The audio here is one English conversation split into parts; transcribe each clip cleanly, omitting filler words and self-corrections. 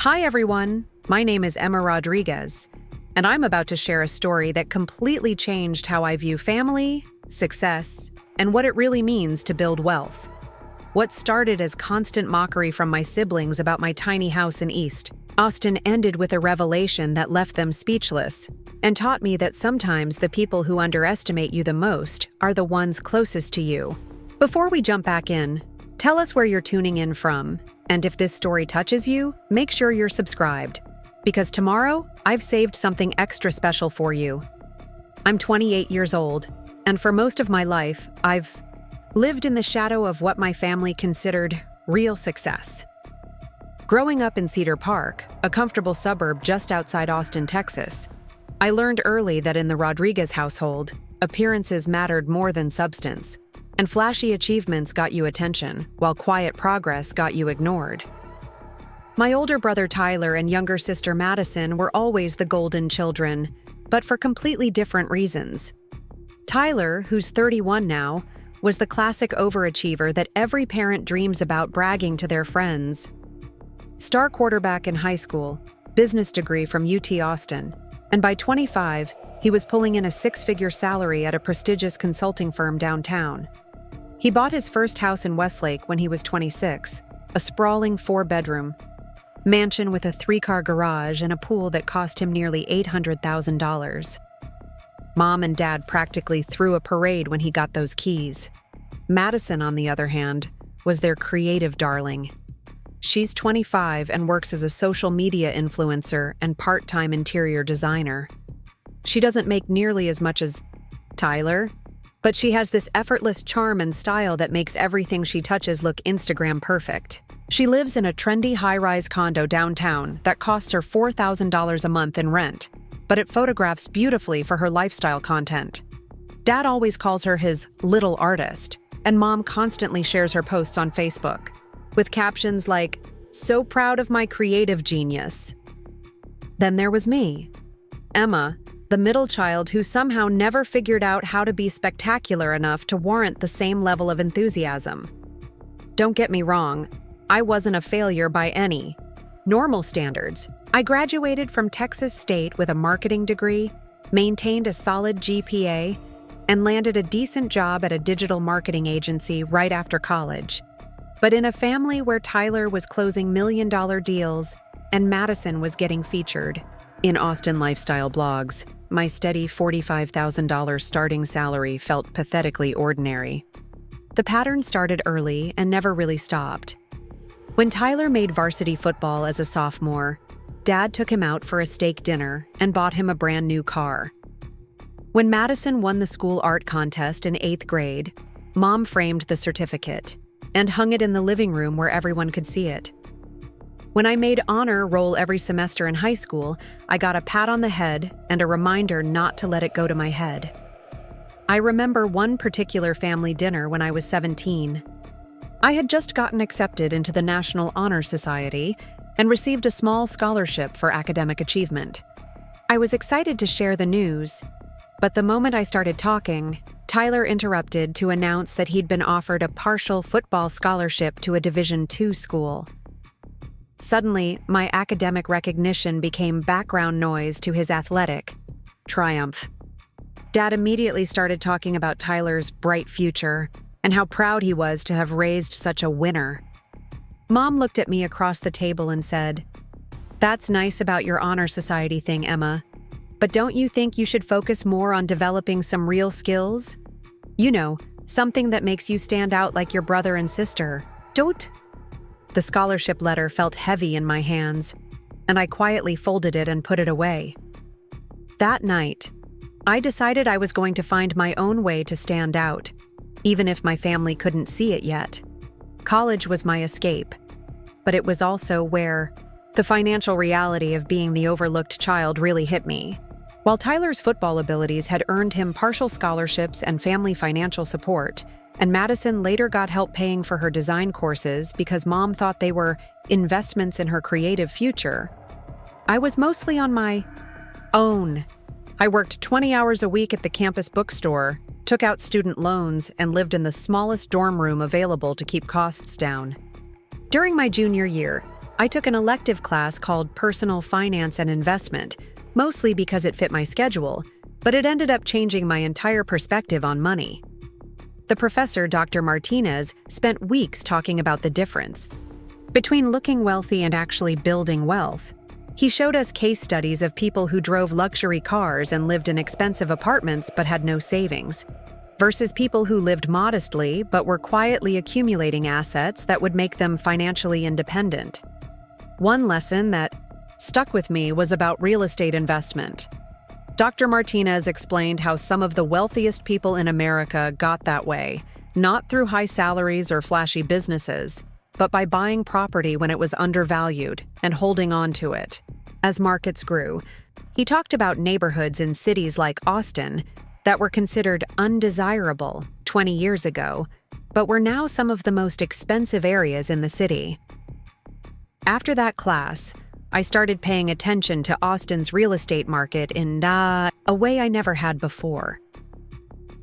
Hi everyone, my name is Emma Rodriguez, and I'm about to share a story that completely changed how I view family, success, and what it really means to build wealth. What started as constant mockery from my siblings about my tiny house in East Austin ended with a revelation that left them speechless and taught me that sometimes the people who underestimate you the most are the ones closest to you. Before we jump back in, tell us where you're tuning in from, and if this story touches you, make sure you're subscribed, because tomorrow I've saved something extra special for you. I'm 28 years old, and for most of my life, I've lived in the shadow of what my family considered real success. Growing up in Cedar Park, a comfortable suburb just outside Austin, Texas, I learned early that in the Rodriguez household, appearances mattered more than substance, and flashy achievements got you attention, while quiet progress got you ignored. My older brother Tyler and younger sister Madison were always the golden children, but for completely different reasons. Tyler, who's 31 now, was the classic overachiever that every parent dreams about bragging to their friends. Star quarterback in high school, business degree from UT Austin, and by 25, he was pulling in a six-figure salary at a prestigious consulting firm downtown. He bought his first house in Westlake when he was 26, a sprawling four-bedroom mansion with a three-car garage and a pool that cost him nearly $800,000. Mom and Dad practically threw a parade when he got those keys. Madison, on the other hand, was their creative darling. She's 25 and works as a social media influencer and part-time interior designer. She doesn't make nearly as much as Tyler, but she has this effortless charm and style that makes everything she touches look Instagram perfect. She lives in a trendy high-rise condo downtown that costs her $4,000 a month in rent, but it photographs beautifully for her lifestyle content. Dad always calls her his little artist, and Mom constantly shares her posts on Facebook, with captions like, "So proud of my creative genius." Then there was me, Emma, the middle child who somehow never figured out how to be spectacular enough to warrant the same level of enthusiasm. Don't get me wrong, I wasn't a failure by any normal standards. I graduated from Texas State with a marketing degree, maintained a solid GPA, and landed a decent job at a digital marketing agency right after college. But in a family where Tyler was closing million-dollar deals and Madison was getting featured in Austin lifestyle blogs, my steady $45,000 starting salary felt pathetically ordinary. The pattern started early and never really stopped. When Tyler made varsity football as a sophomore, Dad took him out for a steak dinner and bought him a brand new car. When Madison won the school art contest in 8th grade, Mom framed the certificate and hung it in the living room where everyone could see it. When I made honor roll every semester in high school, I got a pat on the head and a reminder not to let it go to my head. I remember one particular family dinner when I was 17. I had just gotten accepted into the National Honor Society and received a small scholarship for academic achievement. I was excited to share the news, but the moment I started talking, Tyler interrupted to announce that he'd been offered a partial football scholarship to a Division II school. Suddenly, my academic recognition became background noise to his athletic triumph. Dad immediately started talking about Tyler's bright future and how proud he was to have raised such a winner. Mom looked at me across the table and said, "That's nice about your honor society thing, Emma. But don't you think you should focus more on developing some real skills? You know, something that makes you stand out like your brother and sister. Don't?" The scholarship letter felt heavy in my hands, and I quietly folded it and put it away. That night, I decided I was going to find my own way to stand out, even if my family couldn't see it yet. College was my escape, but it was also where the financial reality of being the overlooked child really hit me. While Tyler's football abilities had earned him partial scholarships and family financial support, and Madison later got help paying for her design courses because Mom thought they were investments in her creative future, I was mostly on my own. I worked 20 hours a week at the campus bookstore, took out student loans, and lived in the smallest dorm room available to keep costs down. During my junior year, I took an elective class called Personal Finance and Investment, mostly because it fit my schedule, but it ended up changing my entire perspective on money. The professor, Dr. Martinez, spent weeks talking about the difference between looking wealthy and actually building wealth. He showed us case studies of people who drove luxury cars and lived in expensive apartments but had no savings, versus people who lived modestly but were quietly accumulating assets that would make them financially independent. One lesson that stuck with me was about real estate investment. Dr. Martinez explained how some of the wealthiest people in America got that way, not through high salaries or flashy businesses, but by buying property when it was undervalued and holding on to it. As markets grew, he talked about neighborhoods in cities like Austin that were considered undesirable 20 years ago, but were now some of the most expensive areas in the city. After that class, I started paying attention to Austin's real estate market in a way I never had before.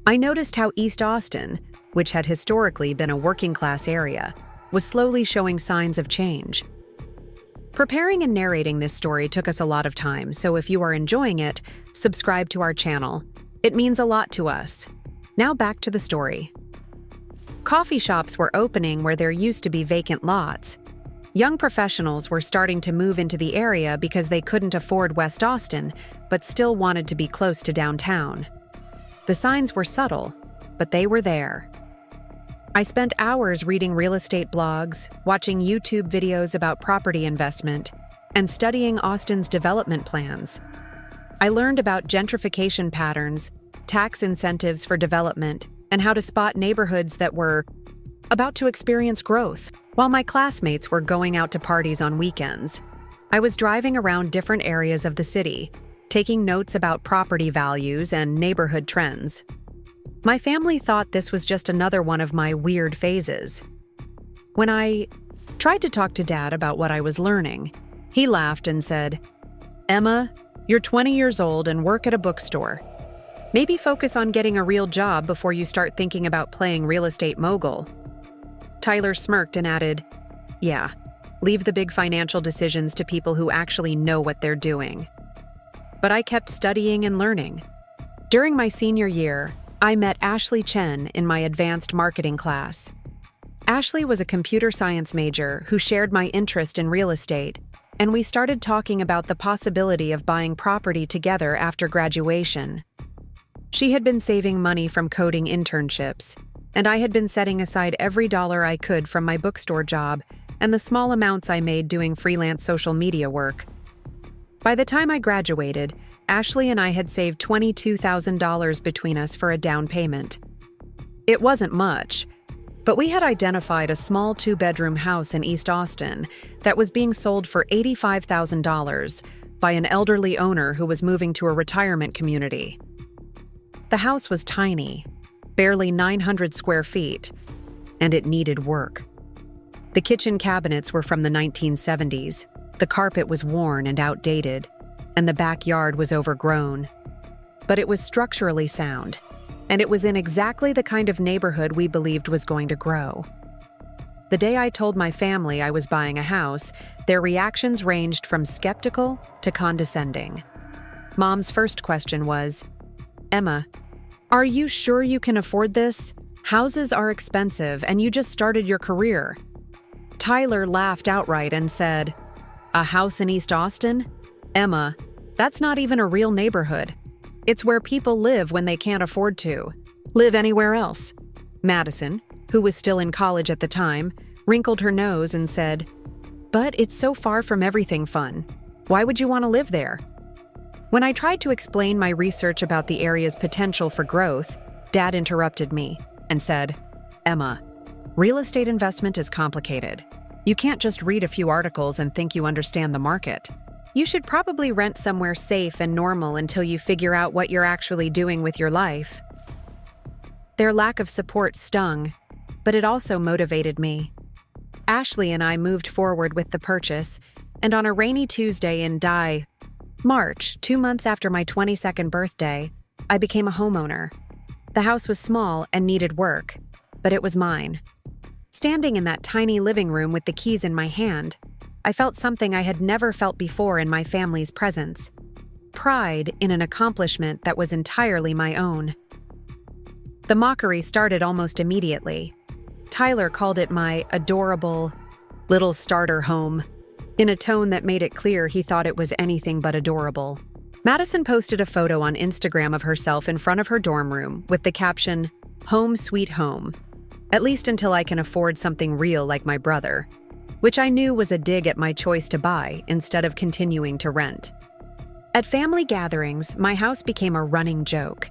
I noticed how East Austin, which had historically been a working-class area, was slowly showing signs of change. Preparing and narrating this story took us a lot of time, so if you are enjoying it, subscribe to our channel. It means a lot to us. Now back to the story. Coffee shops were opening where there used to be vacant lots. Young professionals were starting to move into the area because they couldn't afford West Austin, but still wanted to be close to downtown. The signs were subtle, but they were there. I spent hours reading real estate blogs, watching YouTube videos about property investment, and studying Austin's development plans. I learned about gentrification patterns, tax incentives for development, and how to spot neighborhoods that were about to experience growth. While my classmates were going out to parties on weekends, I was driving around different areas of the city, taking notes about property values and neighborhood trends. My family thought this was just another one of my weird phases. When I tried to talk to Dad about what I was learning, he laughed and said, "Emma, you're 20 years old and work at a bookstore. Maybe focus on getting a real job before you start thinking about playing real estate mogul." Tyler smirked and added, "Yeah, leave the big financial decisions to people who actually know what they're doing." But I kept studying and learning. During my senior year, I met Ashley Chen in my advanced marketing class. Ashley was a computer science major who shared my interest in real estate, and we started talking about the possibility of buying property together after graduation. She had been saving money from coding internships, and I had been setting aside every dollar I could from my bookstore job and the small amounts I made doing freelance social media work. By the time I graduated, Ashley and I had saved $22,000 between us for a down payment. It wasn't much, but we had identified a small 2-bedroom house in East Austin that was being sold for $85,000 by an elderly owner who was moving to a retirement community. The house was tiny, barely 900 square feet, and it needed work. The kitchen cabinets were from the 1970s, the carpet was worn and outdated, and the backyard was overgrown. But it was structurally sound, and it was in exactly the kind of neighborhood we believed was going to grow. The day I told my family I was buying a house, their reactions ranged from skeptical to condescending. Mom's first question was, "Emma, are you sure you can afford this? Houses are expensive, and you just started your career." Tyler laughed outright and said, "A house in East Austin? Emma, that's not even a real neighborhood. It's where people live when they can't afford to live anywhere else." Madison, who was still in college at the time, wrinkled her nose and said, "But it's so far from everything fun. Why would you want to live there?" When I tried to explain my research about the area's potential for growth, Dad interrupted me and said, "Emma, real estate investment is complicated. You can't just read a few articles and think you understand the market. You should probably rent somewhere safe and normal until you figure out what you're actually doing with your life." Their lack of support stung, but it also motivated me. Ashley and I moved forward with the purchase, and on a rainy Tuesday in March, 2 months after my 22nd birthday, I became a homeowner. The house was small and needed work, but it was mine. Standing in that tiny living room with the keys in my hand, I felt something I had never felt before in my family's presence. Pride in an accomplishment that was entirely my own. The mockery started almost immediately. Tyler called it my adorable little starter home, in a tone that made it clear he thought it was anything but adorable. Madison posted a photo on Instagram of herself in front of her dorm room with the caption, "Home sweet home, at least until I can afford something real like my brother," which I knew was a dig at my choice to buy instead of continuing to rent. At family gatherings, my house became a running joke.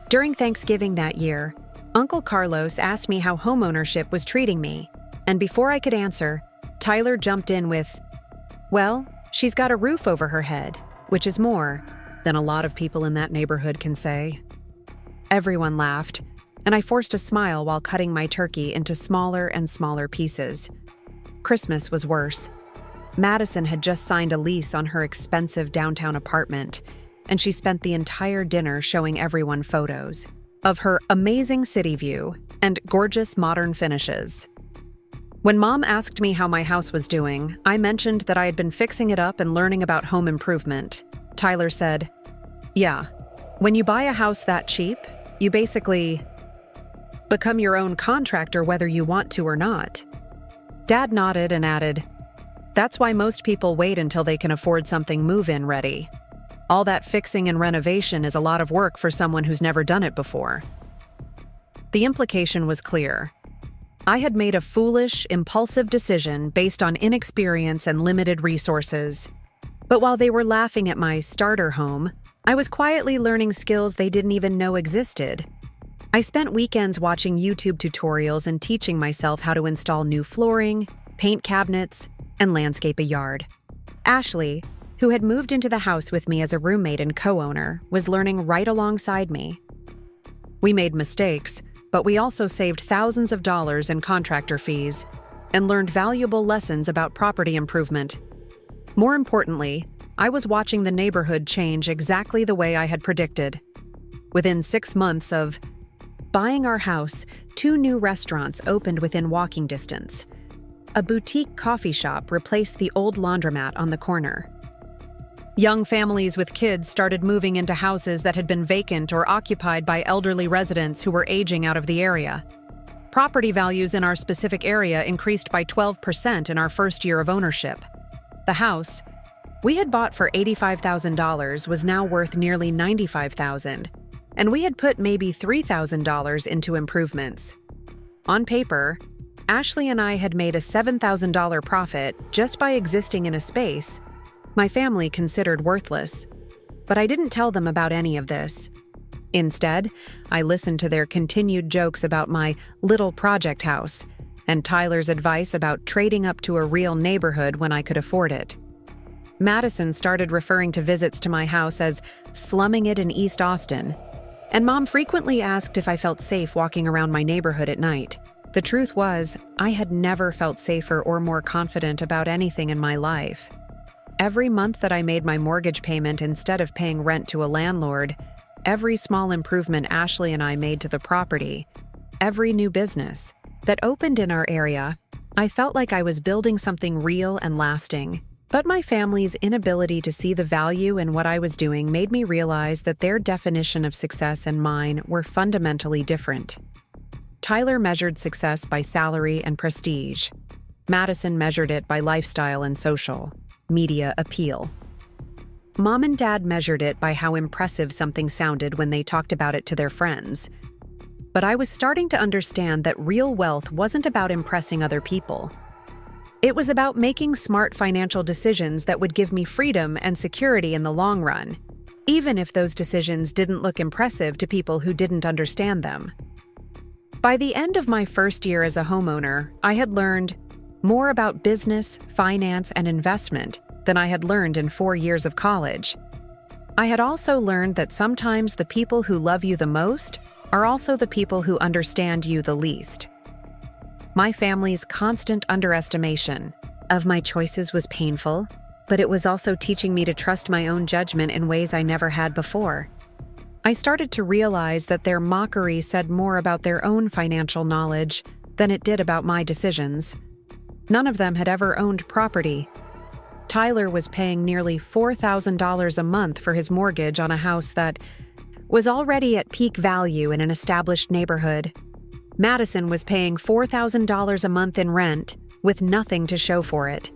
During Thanksgiving that year, Uncle Carlos asked me how homeownership was treating me, and before I could answer, Tyler jumped in with, "Well, she's got a roof over her head, which is more than a lot of people in that neighborhood can say." Everyone laughed, and I forced a smile while cutting my turkey into smaller and smaller pieces. Christmas was worse. Madison had just signed a lease on her expensive downtown apartment, and she spent the entire dinner showing everyone photos of her amazing city view and gorgeous modern finishes. When Mom asked me how my house was doing, I mentioned that I had been fixing it up and learning about home improvement. Tyler said, "Yeah, when you buy a house that cheap, you basically become your own contractor whether you want to or not." Dad nodded and added, "That's why most people wait until they can afford something move-in ready. All that fixing and renovation is a lot of work for someone who's never done it before." The implication was clear. I had made a foolish, impulsive decision based on inexperience and limited resources. But while they were laughing at my starter home, I was quietly learning skills they didn't even know existed. I spent weekends watching YouTube tutorials and teaching myself how to install new flooring, paint cabinets, and landscape a yard. Ashley, who had moved into the house with me as a roommate and co-owner, was learning right alongside me. We made mistakes, but we also saved thousands of dollars in contractor fees and learned valuable lessons about property improvement. More importantly, I was watching the neighborhood change exactly the way I had predicted. Within 6 months of buying our house, 2 new restaurants opened within walking distance. A boutique coffee shop replaced the old laundromat on the corner. Young families with kids started moving into houses that had been vacant or occupied by elderly residents who were aging out of the area. Property values in our specific area increased by 12% in our first year of ownership. The house we had bought for $85,000 was now worth nearly $95,000, and we had put maybe $3,000 into improvements. On paper, Ashley and I had made a $7,000 profit just by existing in a space my family considered worthless, but I didn't tell them about any of this. Instead, I listened to their continued jokes about my little project house and Tyler's advice about trading up to a real neighborhood when I could afford it. Madison started referring to visits to my house as slumming it in East Austin, and Mom frequently asked if I felt safe walking around my neighborhood at night. The truth was, I had never felt safer or more confident about anything in my life. Every month that I made my mortgage payment instead of paying rent to a landlord, every small improvement Ashley and I made to the property, every new business that opened in our area, I felt like I was building something real and lasting. But my family's inability to see the value in what I was doing made me realize that their definition of success and mine were fundamentally different. Tyler measured success by salary and prestige. Madison measured it by lifestyle and social media appeal. Mom and Dad measured it by how impressive something sounded when they talked about it to their friends. But I was starting to understand that real wealth wasn't about impressing other people. It was about making smart financial decisions that would give me freedom and security in the long run, even if those decisions didn't look impressive to people who didn't understand them. By the end of my first year as a homeowner, I had learned more about business, finance, and investment than I had learned in 4 years of college. I had also learned that sometimes the people who love you the most are also the people who understand you the least. My family's constant underestimation of my choices was painful, but it was also teaching me to trust my own judgment in ways I never had before. I started to realize that their mockery said more about their own financial knowledge than it did about my decisions. None of them had ever owned property Tyler was paying nearly $4,000 a month for his mortgage on a house that was already at peak value in an established neighborhood. Madison was paying $4,000 a month in rent with nothing to show for it.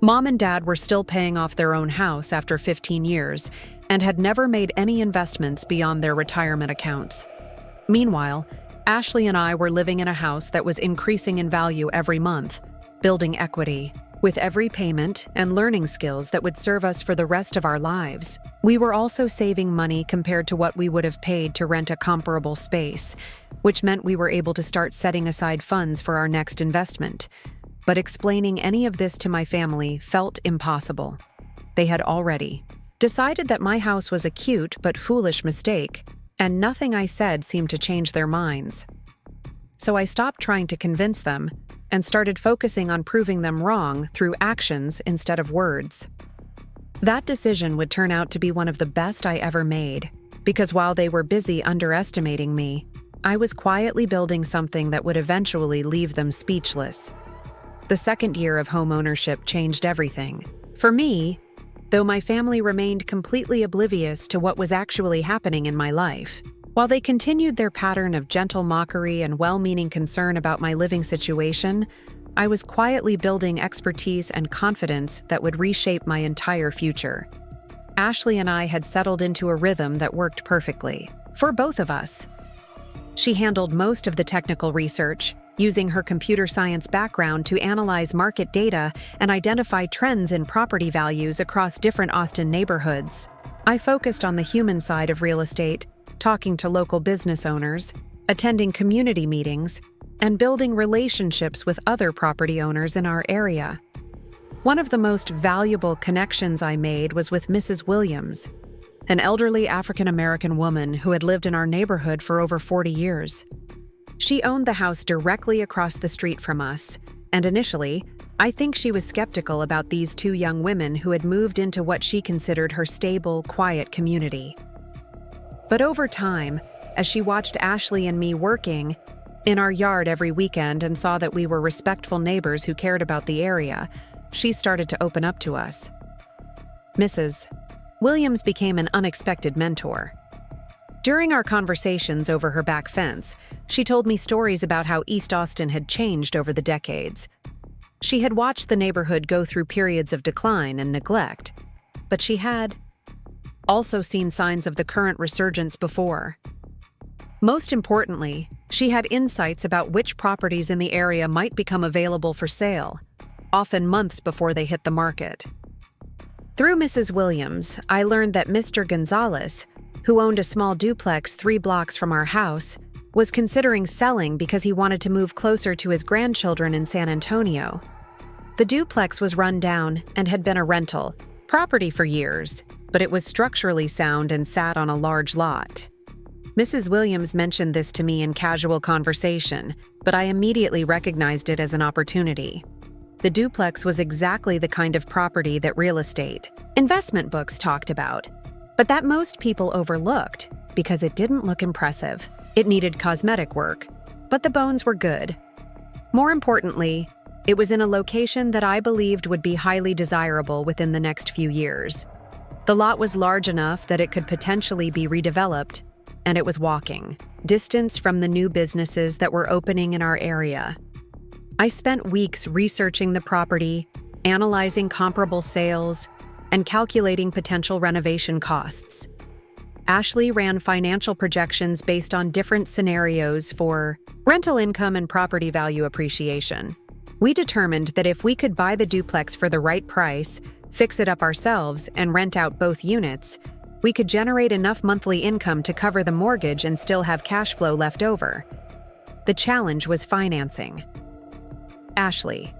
Mom and Dad were still paying off their own house after 15 years and had never made any investments beyond their retirement accounts. Meanwhile, Ashley and I were living in a house that was increasing in value every month, building equity, with every payment and learning skills that would serve us for the rest of our lives. We were also saving money compared to what we would have paid to rent a comparable space, which meant we were able to start setting aside funds for our next investment. But explaining any of this to my family felt impossible. They had already decided that my house was a cute but foolish mistake, and nothing I said seemed to change their minds. So I stopped trying to convince them and started focusing on proving them wrong through actions instead of words. That decision would turn out to be one of the best I ever made, because while they were busy underestimating me, I was quietly building something that would eventually leave them speechless. The second year of home ownership changed everything. For me, though my family remained completely oblivious to what was actually happening in my life. While they continued their pattern of gentle mockery and well-meaning concern about my living situation, I was quietly building expertise and confidence that would reshape my entire future. Ashley and I had settled into a rhythm that worked perfectly for both of us. She handled most of the technical research, using her computer science background to analyze market data and identify trends in property values across different Austin neighborhoods. I focused on the human side of real estate, talking to local business owners, attending community meetings, and building relationships with other property owners in our area. One of the most valuable connections I made was with Mrs. Williams, an elderly African-American woman who had lived in our neighborhood for over 40 years. She owned the house directly across the street from us, and initially, I think she was skeptical about these two young women who had moved into what she considered her stable, quiet community. But over time, as she watched Ashley and me working in our yard every weekend and saw that we were respectful neighbors who cared about the area, she started to open up to us. Mrs. Williams became an unexpected mentor. During our conversations over her back fence, she told me stories about how East Austin had changed over the decades. She had watched the neighborhood go through periods of decline and neglect, but she had also seen signs of the current resurgence before. Most importantly, she had insights about which properties in the area might become available for sale, often months before they hit the market. Through Mrs. Williams, I learned that Mr. Gonzalez, who owned a small duplex 3 blocks from our house, was considering selling because he wanted to move closer to his grandchildren in San Antonio. The duplex was run down and had been a rental property for years, but it was structurally sound and sat on a large lot. Mrs. Williams mentioned this to me in casual conversation, but I immediately recognized it as an opportunity. The duplex was exactly the kind of property that real estate investment books talked about, but that most people overlooked because it didn't look impressive. It needed cosmetic work, but the bones were good. More importantly, it was in a location that I believed would be highly desirable within the next few years. The lot was large enough that it could potentially be redeveloped, and it was walking distance from the new businesses that were opening in our area. I spent weeks researching the property, analyzing comparable sales, and calculating potential renovation costs. Ashley ran financial projections based on different scenarios for rental income and property value appreciation. We determined that if we could buy the duplex for the right price, fix it up ourselves, and rent out both units, we could generate enough monthly income to cover the mortgage and still have cash flow left over. The challenge was financing. Ashley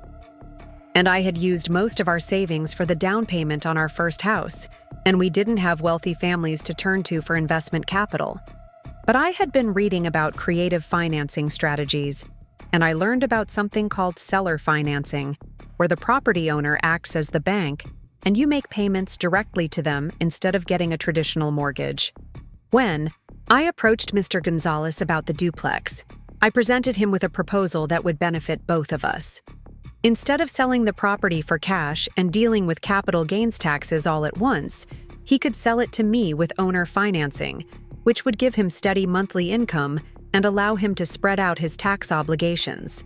and I had used most of our savings for the down payment on our first house, and we didn't have wealthy families to turn to for investment capital. But I had been reading about creative financing strategies, and I learned about something called seller financing, where the property owner acts as the bank and you make payments directly to them instead of getting a traditional mortgage. When I approached Mr. Gonzalez about the duplex, I presented him with a proposal that would benefit both of us. Instead of selling the property for cash and dealing with capital gains taxes all at once, he could sell it to me with owner financing, which would give him steady monthly income and allow him to spread out his tax obligations.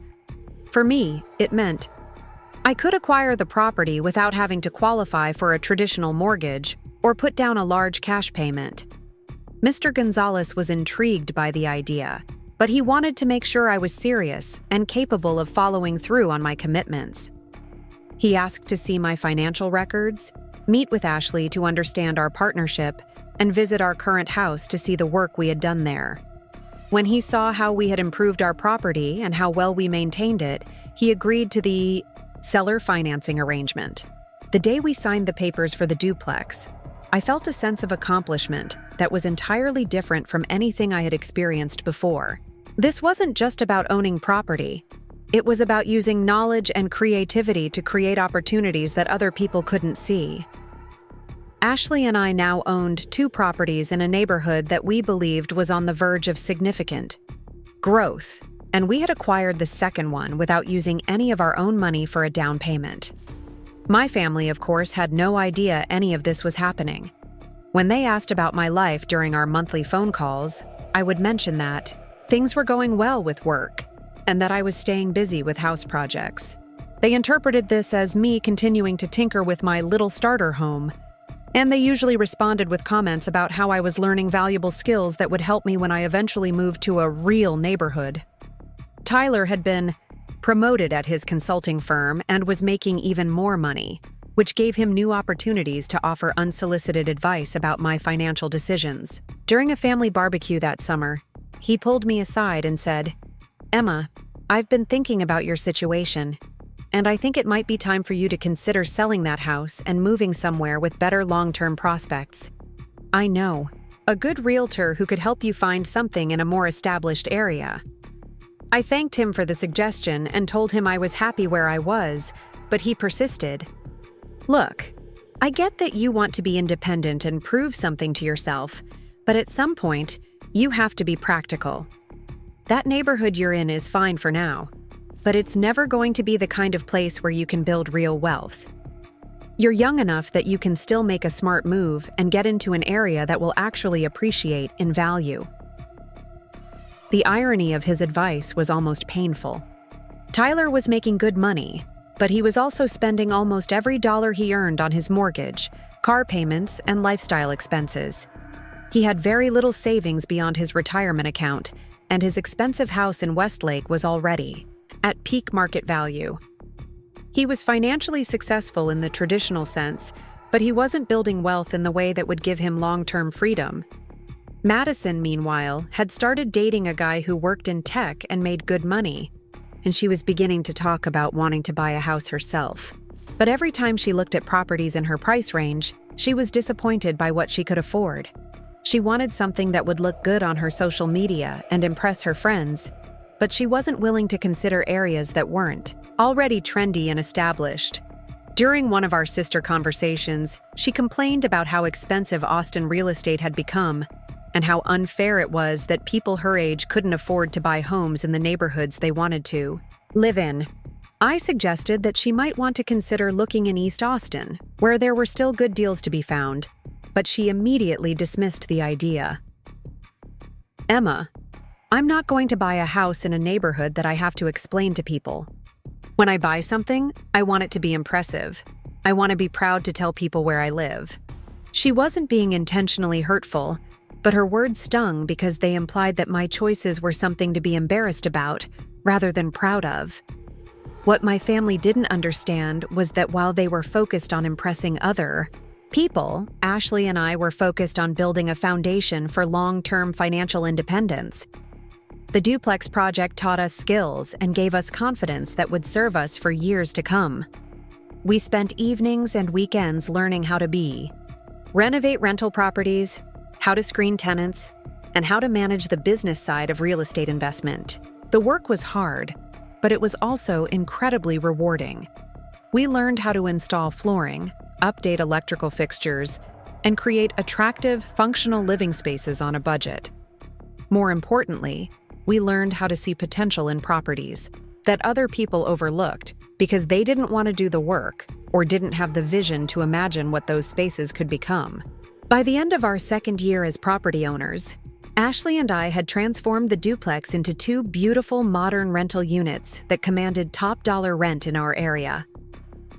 For me, it meant I could acquire the property without having to qualify for a traditional mortgage or put down a large cash payment. Mr. Gonzalez was intrigued by the idea, but he wanted to make sure I was serious and capable of following through on my commitments. He asked to see my financial records, meet with Ashley to understand our partnership, and visit our current house to see the work we had done there. When he saw how we had improved our property and how well we maintained it, he agreed to the seller financing arrangement. The day we signed the papers for the duplex, I felt a sense of accomplishment that was entirely different from anything I had experienced before. This wasn't just about owning property. It was about using knowledge and creativity to create opportunities that other people couldn't see. Ashley and I now owned 2 properties in a neighborhood that we believed was on the verge of significant growth, and we had acquired the second one without using any of our own money for a down payment. My family, of course, had no idea any of this was happening. When they asked about my life during our monthly phone calls, I would mention that things were going well with work and that I was staying busy with house projects. They interpreted this as me continuing to tinker with my little starter home, and they usually responded with comments about how I was learning valuable skills that would help me when I eventually moved to a real neighborhood. Tyler had been promoted at his consulting firm and was making even more money, which gave him new opportunities to offer unsolicited advice about my financial decisions. During a family barbecue that summer, he pulled me aside and said, "Emma, I've been thinking about your situation, and I think it might be time for you to consider selling that house and moving somewhere with better long-term prospects. I know a good realtor who could help you find something in a more established area." I thanked him for the suggestion and told him I was happy where I was, but he persisted. "Look, I get that you want to be independent and prove something to yourself, but at some point, you have to be practical. That neighborhood you're in is fine for now, but it's never going to be the kind of place where you can build real wealth. You're young enough that you can still make a smart move and get into an area that will actually appreciate in value." The irony of his advice was almost painful. Tyler was making good money, but he was also spending almost every dollar he earned on his mortgage, car payments, and lifestyle expenses. He had very little savings beyond his retirement account, and his expensive house in Westlake was already at peak market value. He was financially successful in the traditional sense, but he wasn't building wealth in the way that would give him long-term freedom. Madison, meanwhile, had started dating a guy who worked in tech and made good money, and she was beginning to talk about wanting to buy a house herself. But every time she looked at properties in her price range, she was disappointed by what she could afford. She wanted something that would look good on her social media and impress her friends, but she wasn't willing to consider areas that weren't already trendy and established. During one of our sister conversations, she complained about how expensive Austin real estate had become and how unfair it was that people her age couldn't afford to buy homes in the neighborhoods they wanted to live in. I suggested that she might want to consider looking in East Austin, where there were still good deals to be found, but she immediately dismissed the idea. "Emma, I'm not going to buy a house in a neighborhood that I have to explain to people. When I buy something, I want it to be impressive. I want to be proud to tell people where I live." She wasn't being intentionally hurtful, but her words stung because they implied that my choices were something to be embarrassed about rather than proud of. What my family didn't understand was that while they were focused on impressing other people, Ashley and I were focused on building a foundation for long-term financial independence. The duplex project taught us skills and gave us confidence that would serve us for years to come. We spent evenings and weekends learning how to renovate rental properties, how to screen tenants, and how to manage the business side of real estate investment. The work was hard, but it was also incredibly rewarding. We learned how to install flooring, update electrical fixtures, and create attractive, functional living spaces on a budget. More importantly, we learned how to see potential in properties, that other people overlooked because they didn't want to do the work or didn't have the vision to imagine what those spaces could become. By the end of our second year as property owners, Ashley and I had transformed the duplex into 2 beautiful modern rental units that commanded top-dollar rent in our area.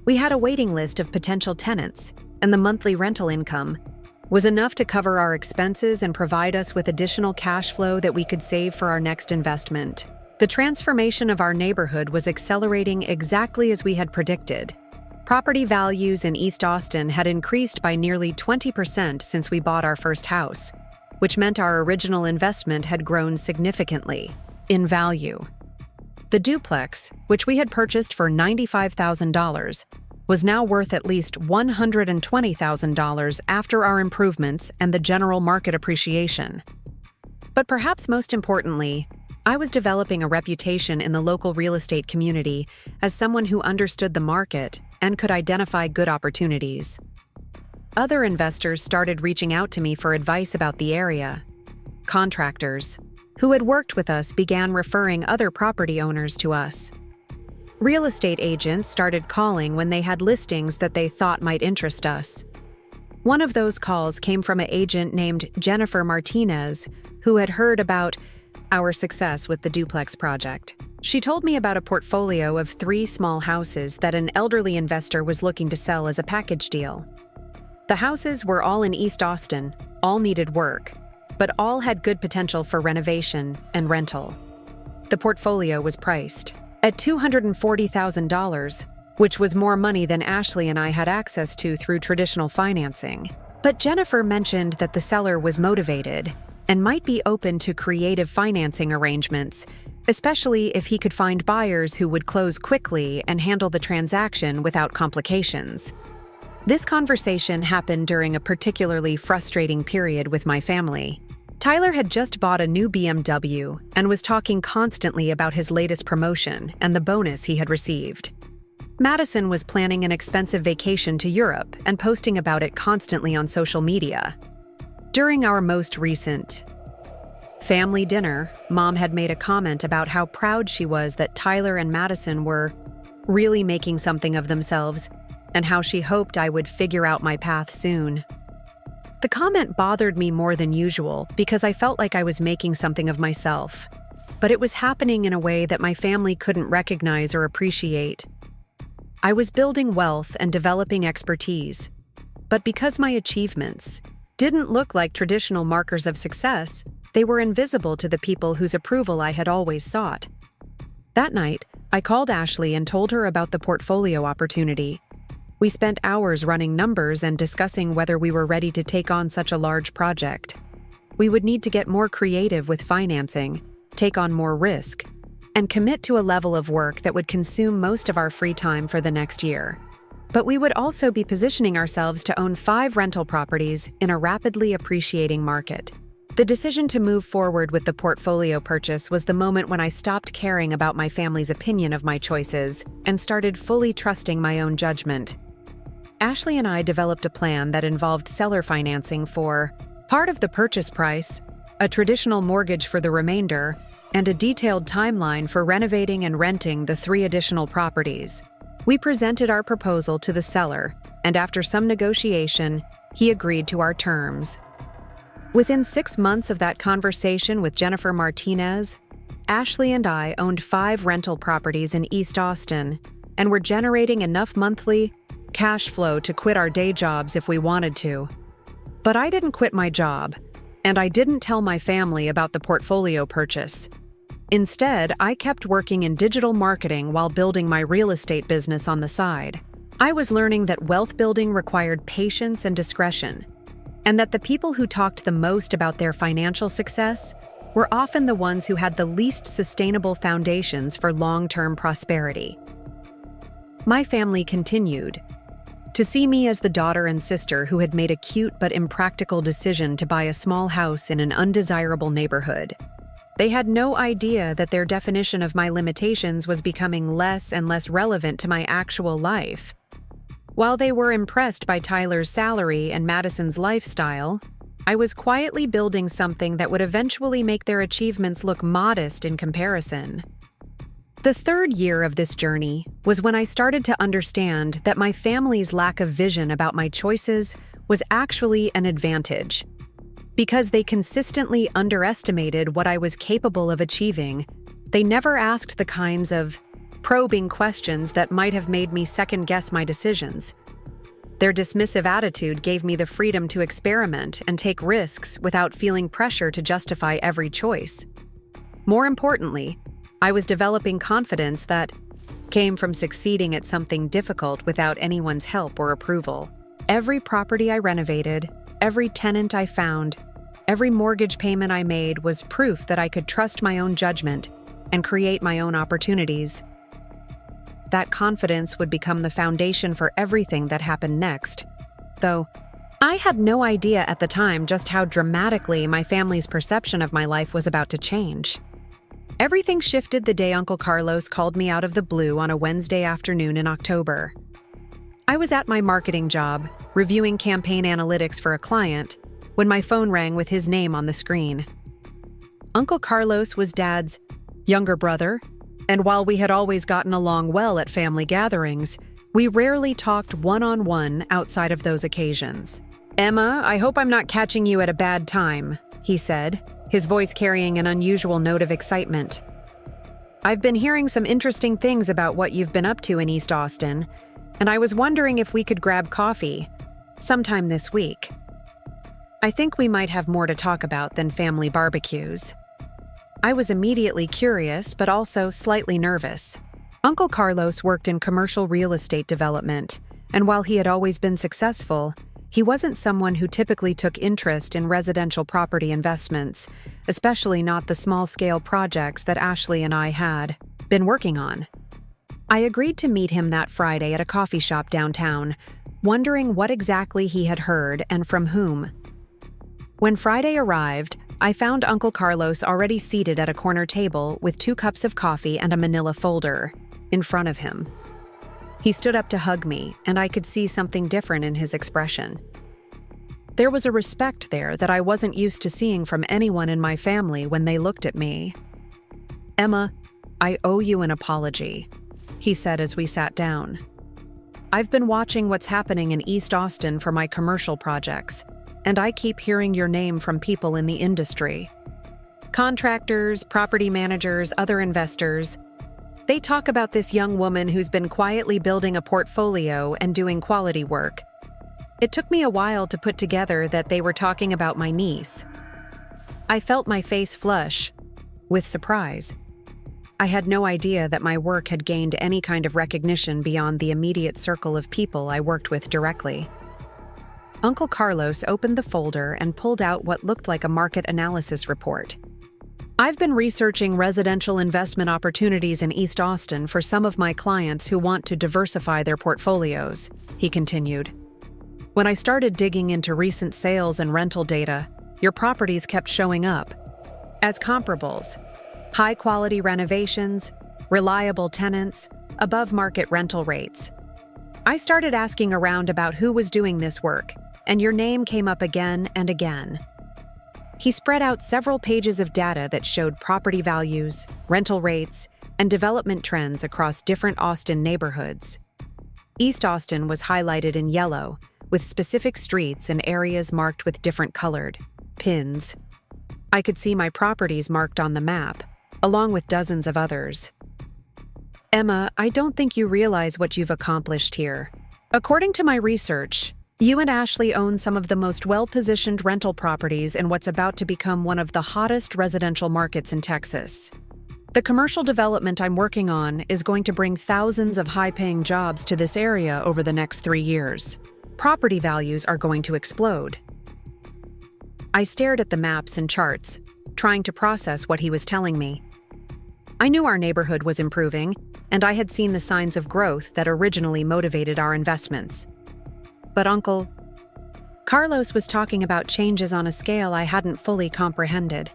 We had a waiting list of potential tenants, and the monthly rental income was enough to cover our expenses and provide us with additional cash flow that we could save for our next investment. The transformation of our neighborhood was accelerating exactly as we had predicted. Property values in East Austin had increased by nearly 20% since we bought our first house, which meant our original investment had grown significantly in value. The duplex, which we had purchased for $95,000, was now worth at least $120,000 after our improvements and the general market appreciation. But perhaps most importantly, I was developing a reputation in the local real estate community as someone who understood the market and could identify good opportunities. Other investors started reaching out to me for advice about the area. Contractors who had worked with us began referring other property owners to us. Real estate agents started calling when they had listings that they thought might interest us. One of those calls came from an agent named Jennifer Martinez, who had heard about our success with the duplex project. She told me about a portfolio of 3 small houses that an elderly investor was looking to sell as a package deal. The houses were all in East Austin, all needed work, but all had good potential for renovation and rental. The portfolio was priced at $240,000, which was more money than Ashley and I had access to through traditional financing. But Jennifer mentioned that the seller was motivated and might be open to creative financing arrangements, especially if he could find buyers who would close quickly and handle the transaction without complications. This conversation happened during a particularly frustrating period with my family. Tyler had just bought a new BMW and was talking constantly about his latest promotion and the bonus he had received. Madison was planning an expensive vacation to Europe and posting about it constantly on social media. During our most recent family dinner, Mom had made a comment about how proud she was that Tyler and Madison were really making something of themselves and how she hoped I would figure out my path soon. The comment bothered me more than usual because I felt like I was making something of myself, but it was happening in a way that my family couldn't recognize or appreciate. I was building wealth and developing expertise, but because my achievements didn't look like traditional markers of success, they were invisible to the people whose approval I had always sought. That night, I called Ashley and told her about the portfolio opportunity. We spent hours running numbers and discussing whether we were ready to take on such a large project. We would need to get more creative with financing, take on more risk, and commit to a level of work that would consume most of our free time for the next year. But we would also be positioning ourselves to own 5 rental properties in a rapidly appreciating market. The decision to move forward with the portfolio purchase was the moment when I stopped caring about my family's opinion of my choices and started fully trusting my own judgment. Ashley and I developed a plan that involved seller financing for part of the purchase price, a traditional mortgage for the remainder, and a detailed timeline for renovating and renting the 3 additional properties. We presented our proposal to the seller, and after some negotiation, he agreed to our terms. Within 6 months of that conversation with Jennifer Martinez, Ashley and I owned 5 rental properties in East Austin and were generating enough monthly cash flow to quit our day jobs if we wanted to. But I didn't quit my job, and I didn't tell my family about the portfolio purchase. Instead, I kept working in digital marketing while building my real estate business on the side. I was learning that wealth building required patience and discretion, and that the people who talked the most about their financial success were often the ones who had the least sustainable foundations for long-term prosperity. My family continued to see me as the daughter and sister who had made a cute but impractical decision to buy a small house in an undesirable neighborhood. They had no idea that their definition of my limitations was becoming less and less relevant to my actual life. While they were impressed by Tyler's salary and Madison's lifestyle, I was quietly building something that would eventually make their achievements look modest in comparison. The third year of this journey was when I started to understand that my family's lack of vision about my choices was actually an advantage. Because they consistently underestimated what I was capable of achieving, they never asked the kinds of probing questions that might have made me second-guess my decisions. Their dismissive attitude gave me the freedom to experiment and take risks without feeling pressure to justify every choice. More importantly, I was developing confidence that came from succeeding at something difficult without anyone's help or approval. Every property I renovated, every tenant I found, every mortgage payment I made was proof that I could trust my own judgment and create my own opportunities. That confidence would become the foundation for everything that happened next. Though, I had no idea at the time just how dramatically my family's perception of my life was about to change. Everything shifted the day Uncle Carlos called me out of the blue on a Wednesday afternoon in October. I was at my marketing job, reviewing campaign analytics for a client, when my phone rang with his name on the screen. Uncle Carlos was Dad's younger brother, and while we had always gotten along well at family gatherings, we rarely talked one-on-one outside of those occasions. "Emma, I hope I'm not catching you at a bad time," he said, his voice carrying an unusual note of excitement. "I've been hearing some interesting things about what you've been up to in East Austin, and I was wondering if we could grab coffee sometime this week. I think we might have more to talk about than family barbecues." I was immediately curious, but also slightly nervous. Uncle Carlos worked in commercial real estate development, and while he had always been successful, he wasn't someone who typically took interest in residential property investments, especially not the small-scale projects that Ashley and I had been working on. I agreed to meet him that Friday at a coffee shop downtown, wondering what exactly he had heard and from whom. When Friday arrived, I found Uncle Carlos already seated at a corner table with 2 cups of coffee and a manila folder in front of him. He stood up to hug me, and I could see something different in his expression. There was a respect there that I wasn't used to seeing from anyone in my family when they looked at me. "Emma, I owe you an apology," he said as we sat down. "I've been watching what's happening in East Austin for my commercial projects, and I keep hearing your name from people in the industry. Contractors, property managers, other investors. They talk about this young woman who's been quietly building a portfolio and doing quality work. It took me a while to put together that they were talking about my niece." I felt my face flush with surprise. I had no idea that my work had gained any kind of recognition beyond the immediate circle of people I worked with directly. Uncle Carlos opened the folder and pulled out what looked like a market analysis report. "I've been researching residential investment opportunities in East Austin for some of my clients who want to diversify their portfolios," he continued. "When I started digging into recent sales and rental data, your properties kept showing up as comparables. High-quality renovations, reliable tenants, above-market rental rates. I started asking around about who was doing this work, and your name came up again and again." He spread out several pages of data that showed property values, rental rates, and development trends across different Austin neighborhoods. East Austin was highlighted in yellow, with specific streets and areas marked with different colored pins. I could see my properties marked on the map, along with dozens of others. "Emma, I don't think you realize what you've accomplished here. According to my research, you and Ashley own some of the most well-positioned rental properties in what's about to become one of the hottest residential markets in Texas. The commercial development I'm working on is going to bring thousands of high-paying jobs to this area over the next 3 years. Property values are going to explode." I stared at the maps and charts, trying to process what he was telling me. I knew our neighborhood was improving, and I had seen the signs of growth that originally motivated our investments. But Uncle Carlos was talking about changes on a scale I hadn't fully comprehended.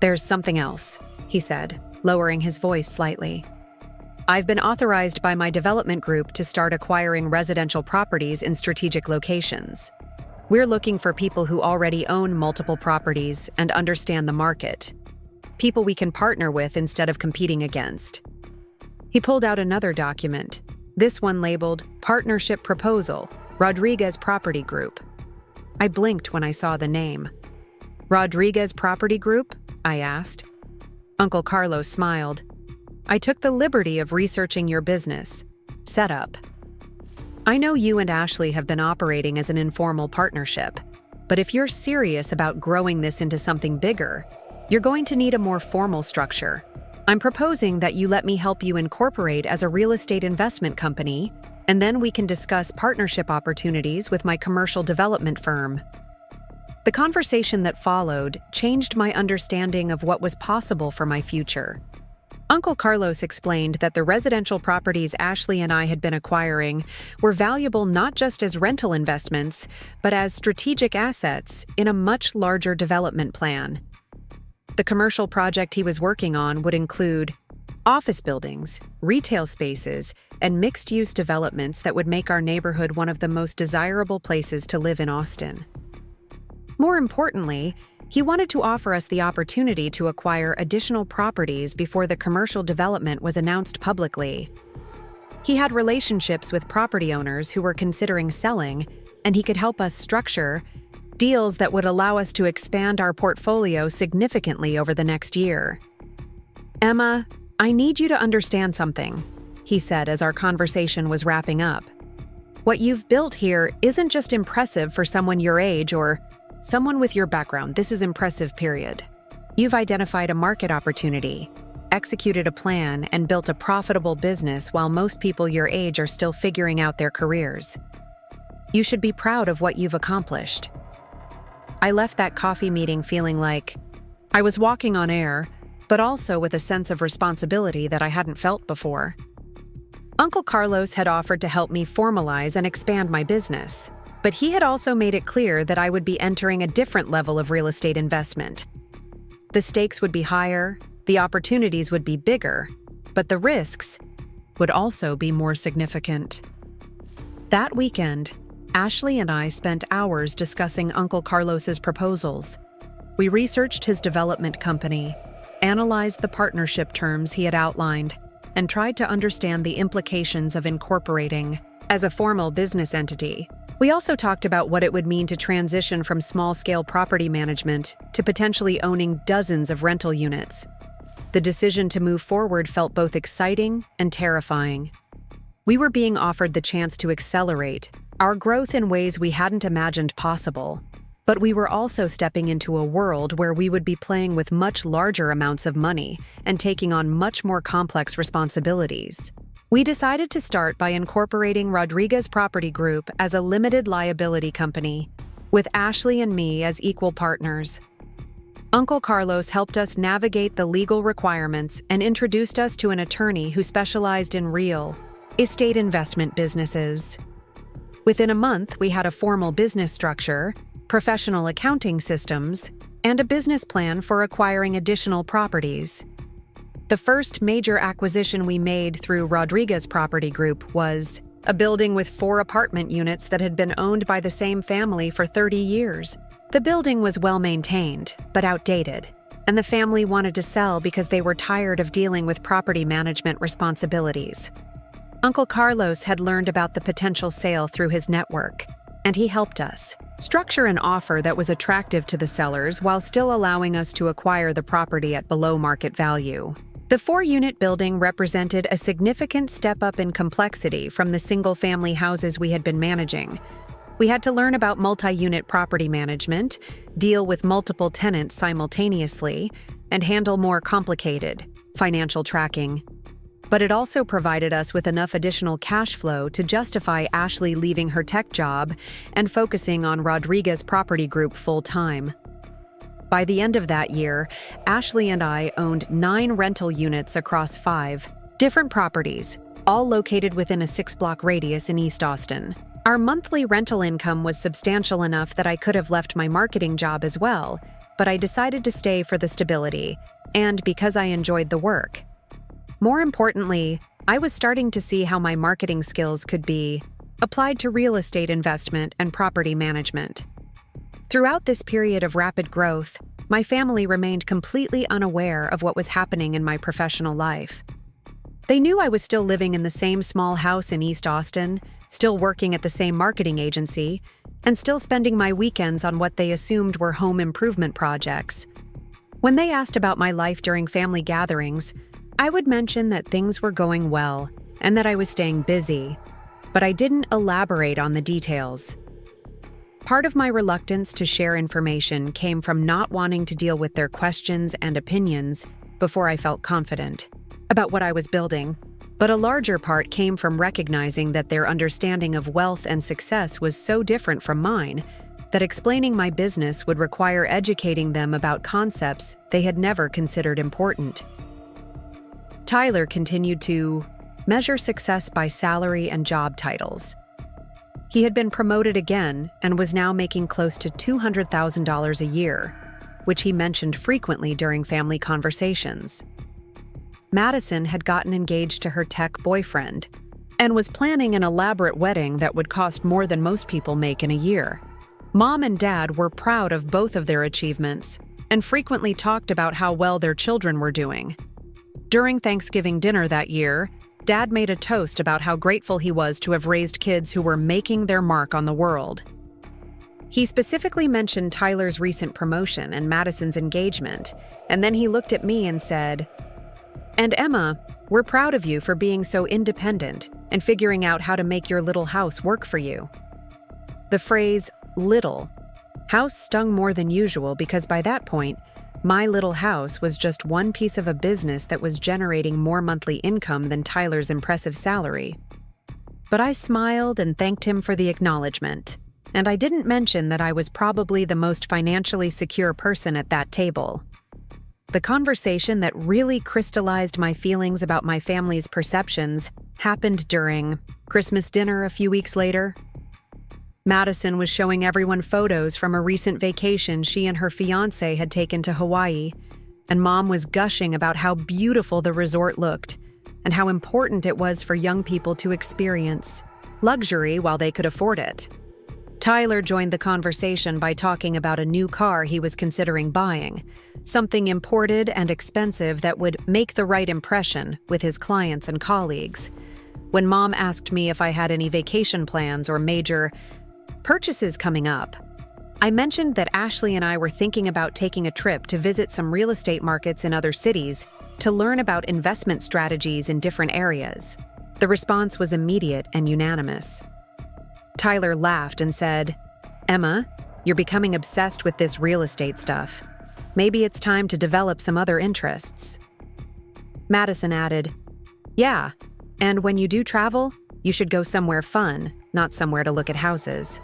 "There's something else," he said, lowering his voice slightly. "I've been authorized by my development group to start acquiring residential properties in strategic locations. We're looking for people who already own multiple properties and understand the market. people we can partner with instead of competing against. He pulled out another document, this one labeled Partnership Proposal, Rodriguez Property Group. I blinked when I saw the name. Rodriguez Property Group? I asked. Uncle Carlos smiled. I took the liberty of researching your business. Setup. I know you and Ashley have been operating as an informal partnership, but if you're serious about growing this into something bigger, you're going to need a more formal structure. I'm proposing that you let me help you incorporate as a real estate investment company, and then we can discuss partnership opportunities with my commercial development firm. The conversation that followed changed my understanding of what was possible for my future. Uncle Carlos explained that the residential properties Ashley and I had been acquiring were valuable not just as rental investments, but as strategic assets in a much larger development plan. The commercial project he was working on would include office buildings, retail spaces, and mixed-use developments that would make our neighborhood one of the most desirable places to live in Austin. More importantly, he wanted to offer us the opportunity to acquire additional properties before the commercial development was announced publicly. He had relationships with property owners who were considering selling, and he could help us structure deals that would allow us to expand our portfolio significantly over the next year. Emma, I need you to understand something, he said as our conversation was wrapping up. What you've built here isn't just impressive for someone your age or someone with your background. This is impressive, period. You've identified a market opportunity, executed a plan, and built a profitable business while most people your age are still figuring out their careers. You should be proud of what you've accomplished. I left that coffee meeting feeling like I was walking on air, but also with a sense of responsibility that I hadn't felt before. Uncle Carlos had offered to help me formalize and expand my business, but he had also made it clear that I would be entering a different level of real estate investment. The stakes would be higher, the opportunities would be bigger, but the risks would also be more significant. That weekend, Ashley and I spent hours discussing Uncle Carlos's proposals. We researched his development company, analyzed the partnership terms he had outlined, and tried to understand the implications of incorporating as a formal business entity. We also talked about what it would mean to transition from small-scale property management to potentially owning dozens of rental units. The decision to move forward felt both exciting and terrifying. We were being offered the chance to accelerate our growth in ways we hadn't imagined possible, but we were also stepping into a world where we would be playing with much larger amounts of money and taking on much more complex responsibilities. We decided to start by incorporating Rodriguez Property Group as a limited liability company, with Ashley and me as equal partners. Uncle Carlos helped us navigate the legal requirements and introduced us to an attorney who specialized in real estate investment businesses. Within a month, we had a formal business structure, professional accounting systems, and a business plan for acquiring additional properties. The first major acquisition we made through Rodriguez Property Group was a building with 4 apartment units that had been owned by the same family for 30 years. The building was well maintained, but outdated, and the family wanted to sell because they were tired of dealing with property management responsibilities. Uncle Carlos had learned about the potential sale through his network, and he helped us structure an offer that was attractive to the sellers while still allowing us to acquire the property at below market value. The 4-unit building represented a significant step up in complexity from the single-family houses we had been managing. We had to learn about multi-unit property management, deal with multiple tenants simultaneously, and handle more complicated financial tracking. But it also provided us with enough additional cash flow to justify Ashley leaving her tech job and focusing on Rodriguez Property Group full-time. By the end of that year, Ashley and I owned 9 rental units across 5 different properties, all located within a 6-block radius in East Austin. Our monthly rental income was substantial enough that I could have left my marketing job as well, but I decided to stay for the stability and because I enjoyed the work. More importantly, I was starting to see how my marketing skills could be applied to real estate investment and property management. Throughout this period of rapid growth, my family remained completely unaware of what was happening in my professional life. They knew I was still living in the same small house in East Austin, still working at the same marketing agency, and still spending my weekends on what they assumed were home improvement projects. When they asked about my life during family gatherings, I would mention that things were going well and that I was staying busy, but I didn't elaborate on the details. Part of my reluctance to share information came from not wanting to deal with their questions and opinions before I felt confident about what I was building, but a larger part came from recognizing that their understanding of wealth and success was so different from mine that explaining my business would require educating them about concepts they had never considered important. Tyler continued to measure success by salary and job titles. He had been promoted again and was now making close to $200,000 a year, which he mentioned frequently during family conversations. Madison had gotten engaged to her tech boyfriend and was planning an elaborate wedding that would cost more than most people make in a year. Mom and Dad were proud of both of their achievements and frequently talked about how well their children were doing. During Thanksgiving dinner that year, Dad made a toast about how grateful he was to have raised kids who were making their mark on the world. He specifically mentioned Tyler's recent promotion and Madison's engagement, and then he looked at me and said, "And Emma, we're proud of you for being so independent and figuring out how to make your little house work for you." The phrase, "little" house stung more than usual because by that point, my little house was just one piece of a business that was generating more monthly income than Tyler's impressive salary. But I smiled and thanked him for the acknowledgement, and I didn't mention that I was probably the most financially secure person at that table. The conversation that really crystallized my feelings about my family's perceptions happened during Christmas dinner a few weeks later. Madison was showing everyone photos from a recent vacation she and her fiancé had taken to Hawaii, and Mom was gushing about how beautiful the resort looked and how important it was for young people to experience luxury while they could afford it. Tyler joined the conversation by talking about a new car he was considering buying, something imported and expensive that would make the right impression with his clients and colleagues. When Mom asked me if I had any vacation plans or major purchases coming up, I mentioned that Ashley and I were thinking about taking a trip to visit some real estate markets in other cities to learn about investment strategies in different areas. The response was immediate and unanimous. Tyler laughed and said, "Emma, you're becoming obsessed with this real estate stuff. Maybe it's time to develop some other interests." Madison added, "Yeah, and when you do travel, you should go somewhere fun, not somewhere to look at houses."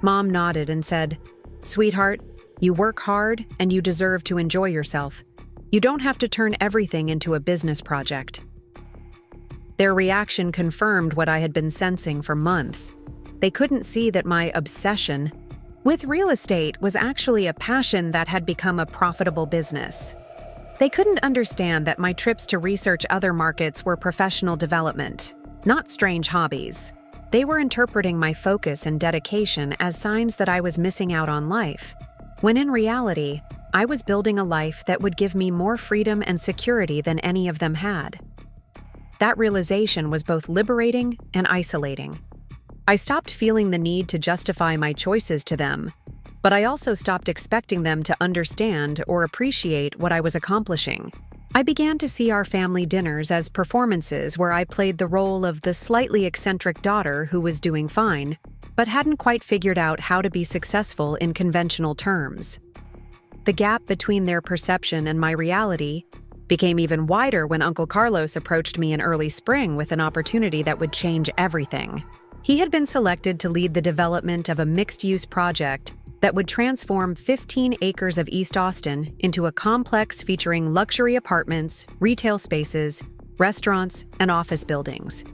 Mom nodded and said, "Sweetheart, you work hard and you deserve to enjoy yourself. You don't have to turn everything into a business project." Their reaction confirmed what I had been sensing for months. They couldn't see that my obsession with real estate was actually a passion that had become a profitable business. They couldn't understand that my trips to research other markets were professional development, not strange hobbies. They were interpreting my focus and dedication as signs that I was missing out on life, when in reality, I was building a life that would give me more freedom and security than any of them had. That realization was both liberating and isolating. I stopped feeling the need to justify my choices to them, but I also stopped expecting them to understand or appreciate what I was accomplishing. I began to see our family dinners as performances where I played the role of the slightly eccentric daughter who was doing fine, but hadn't quite figured out how to be successful in conventional terms. The gap between their perception and my reality became even wider when Uncle Carlos approached me in early spring with an opportunity that would change everything. He had been selected to lead the development of a mixed-use project that would transform 15 acres of East Austin into a complex featuring luxury apartments, retail spaces, restaurants, and office buildings.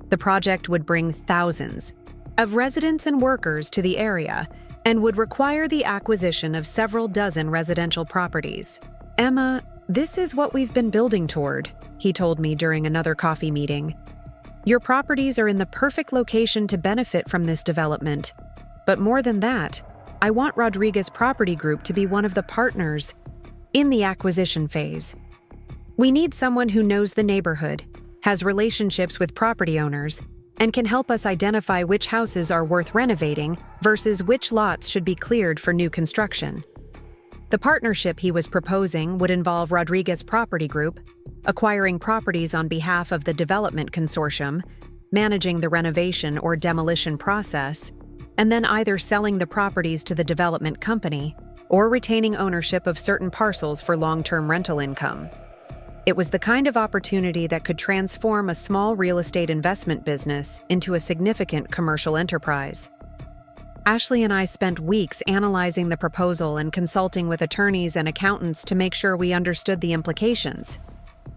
The project would bring thousands of residents and workers to the area and would require the acquisition of several dozen residential properties. "Emma, this is what we've been building toward," he told me during another coffee meeting. "Your properties are in the perfect location to benefit from this development. But more than that, I want Rodriguez Property Group to be one of the partners in the acquisition phase. We need someone who knows the neighborhood, has relationships with property owners, and can help us identify which houses are worth renovating versus which lots should be cleared for new construction. The partnership he was proposing would involve Rodriguez Property Group, acquiring properties on behalf of the development consortium, managing the renovation or demolition process, and then either selling the properties to the development company or retaining ownership of certain parcels for long-term rental income. It was the kind of opportunity that could transform a small real estate investment business into a significant commercial enterprise. Ashley and I spent weeks analyzing the proposal and consulting with attorneys and accountants to make sure we understood the implications.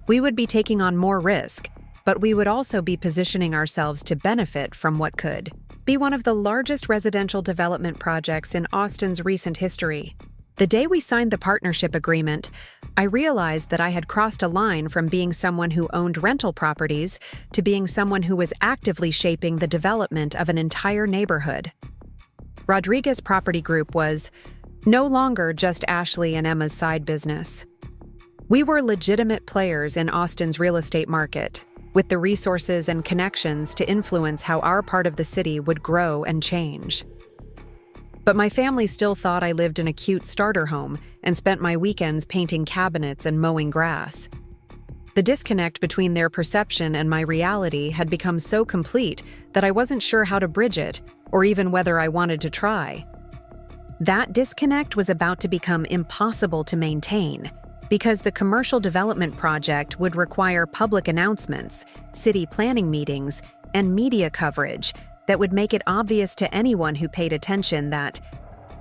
We would be taking on more risk, but we would also be positioning ourselves to benefit from what could be one of the largest residential development projects in Austin's recent history. The day we signed the partnership agreement, I realized that I had crossed a line from being someone who owned rental properties to being someone who was actively shaping the development of an entire neighborhood. Rodriguez Property Group was no longer just Ashley and Emma's side business. We were legitimate players in Austin's real estate market, with the resources and connections to influence how our part of the city would grow and change. But my family still thought I lived in a cute starter home and spent my weekends painting cabinets and mowing grass. The disconnect between their perception and my reality had become so complete that I wasn't sure how to bridge it, or even whether I wanted to try. That disconnect was about to become impossible to maintain, because the commercial development project would require public announcements, city planning meetings, and media coverage that would make it obvious to anyone who paid attention that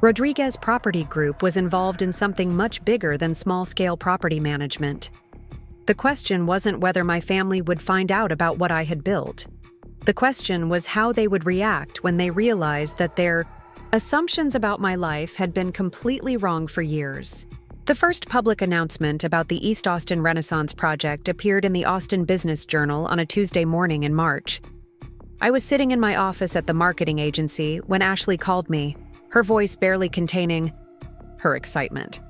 Rodriguez Property Group was involved in something much bigger than small-scale property management. The question wasn't whether my family would find out about what I had built. The question was how they would react when they realized that their assumptions about my life had been completely wrong for years. The first public announcement about the East Austin Renaissance Project appeared in the Austin Business Journal on a Tuesday morning in March. I was sitting in my office at the marketing agency when Ashley called me, her voice barely containing her excitement.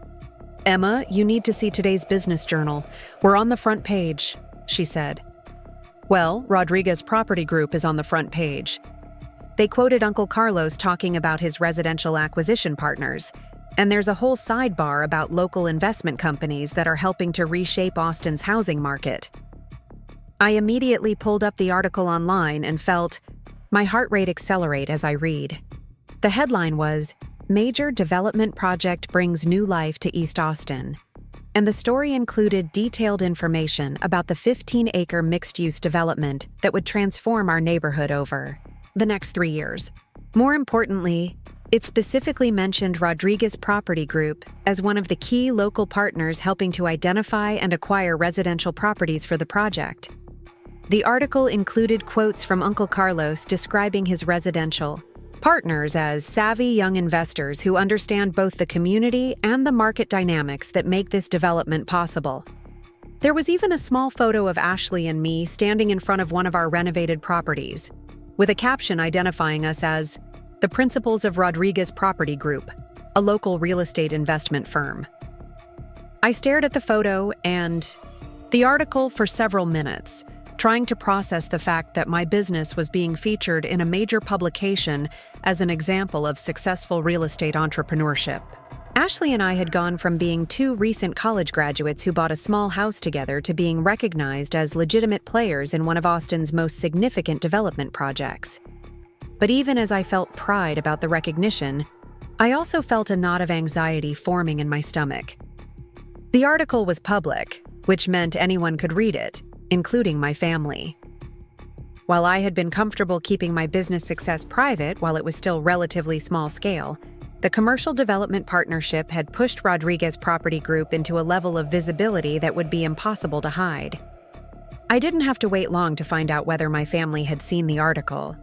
"Emma, you need to see today's Business Journal. We're on the front page," she said. Well, Rodriguez Property Group is on the front page. They quoted Uncle Carlos talking about his residential acquisition partners, and there's a whole sidebar about local investment companies that are helping to reshape Austin's housing market. I immediately pulled up the article online and felt my heart rate accelerate as I read. The headline was, "Major Development Project Brings New Life to East Austin," and the story included detailed information about the 15-acre mixed-use development that would transform our neighborhood over the next 3 years. More importantly, it specifically mentioned Rodriguez Property Group as one of the key local partners helping to identify and acquire residential properties for the project. The article included quotes from Uncle Carlos describing his residential partners as savvy young investors who understand both the community and the market dynamics that make this development possible. There was even a small photo of Ashley and me standing in front of one of our renovated properties, with a caption identifying us as the principals of Rodriguez Property Group, a local real estate investment firm. I stared at the photo and the article for several minutes, trying to process the fact that my business was being featured in a major publication as an example of successful real estate entrepreneurship. Ashley and I had gone from being two recent college graduates who bought a small house together to being recognized as legitimate players in one of Austin's most significant development projects. But even as I felt pride about the recognition, I also felt a knot of anxiety forming in my stomach. The article was public, which meant anyone could read it, including my family. While I had been comfortable keeping my business success private while it was still relatively small scale, the commercial development partnership had pushed Rodriguez Property Group into a level of visibility that would be impossible to hide. I didn't have to wait long to find out whether my family had seen the article.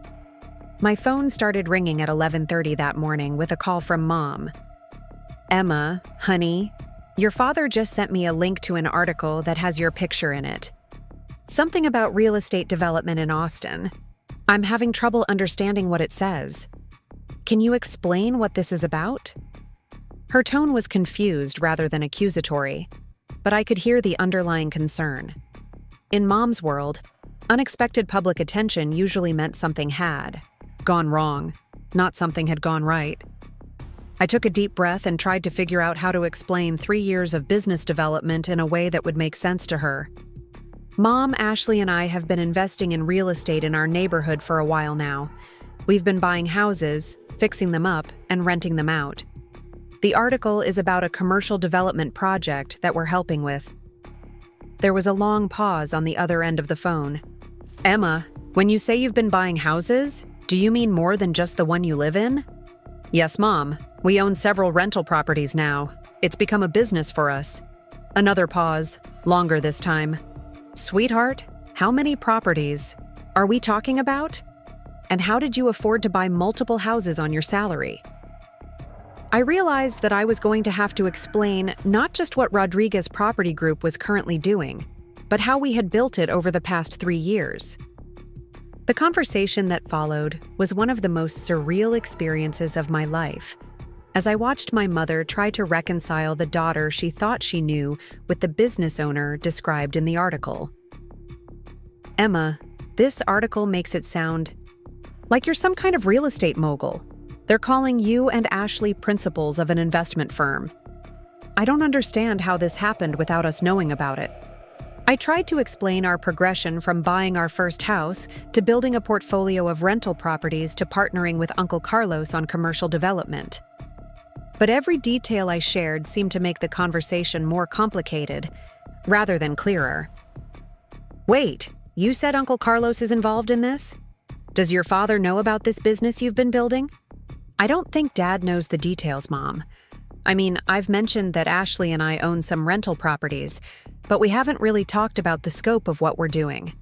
My phone started ringing at 11:30 that morning with a call from Mom. "Emma, honey, your father just sent me a link to an article that has your picture in it. Something about real estate development in Austin. I'm having trouble understanding what it says. Can you explain what this is about?" Her tone was confused rather than accusatory, but I could hear the underlying concern. In Mom's world, unexpected public attention usually meant something had gone wrong, not something had gone right. I took a deep breath and tried to figure out how to explain 3 years of business development in a way that would make sense to her. Mom, Ashley, and I have been investing in real estate in our neighborhood for a while now. We've been buying houses, fixing them up, and renting them out. The article is about a commercial development project that we're helping with. There was a long pause on the other end of the phone. "Emma, when you say you've been buying houses, do you mean more than just the one you live in?" "Yes, Mom. We own several rental properties now. It's become a business for us." Another pause, longer this time. "Sweetheart, how many properties are we talking about? And how did you afford to buy multiple houses on your salary?" I realized that I was going to have to explain not just what Rodriguez Property Group was currently doing, but how we had built it over the past 3 years. The conversation that followed was one of the most surreal experiences of my life, as I watched my mother try to reconcile the daughter she thought she knew with the business owner described in the article. "Emma, this article makes it sound like you're some kind of real estate mogul. They're calling you and Ashley principals of an investment firm. I don't understand how this happened without us knowing about it." I tried to explain our progression from buying our first house to building a portfolio of rental properties to partnering with Uncle Carlos on commercial development. But every detail I shared seemed to make the conversation more complicated, rather than clearer. "Wait, you said Uncle Carlos is involved in this? Does your father know about this business you've been building?" "I don't think Dad knows the details, Mom. I mean, I've mentioned that Ashley and I own some rental properties, but we haven't really talked about the scope of what we're doing."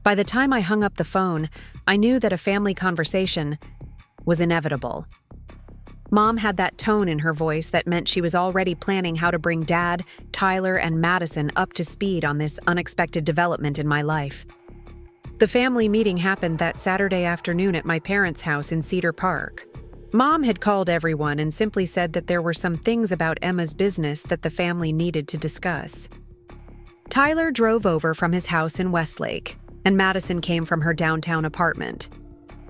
By the time I hung up the phone, I knew that a family conversation was inevitable. Mom had that tone in her voice that meant she was already planning how to bring Dad, Tyler, and Madison up to speed on this unexpected development in my life. The family meeting happened that Saturday afternoon at my parents' house in Cedar Park. Mom had called everyone and simply said that there were some things about Emma's business that the family needed to discuss. Tyler drove over from his house in Westlake, and Madison came from her downtown apartment.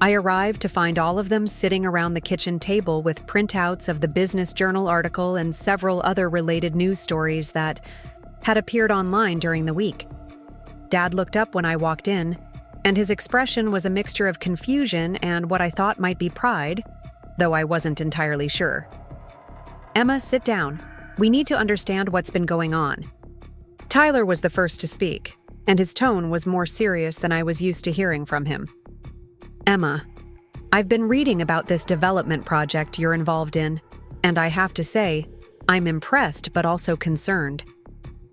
I arrived to find all of them sitting around the kitchen table with printouts of the Business Journal article and several other related news stories that had appeared online during the week. Dad looked up when I walked in, and his expression was a mixture of confusion and what I thought might be pride, though I wasn't entirely sure. "Emma, sit down. We need to understand what's been going on." Tyler was the first to speak, and his tone was more serious than I was used to hearing from him. "Emma, I've been reading about this development project you're involved in, and I have to say, I'm impressed but also concerned.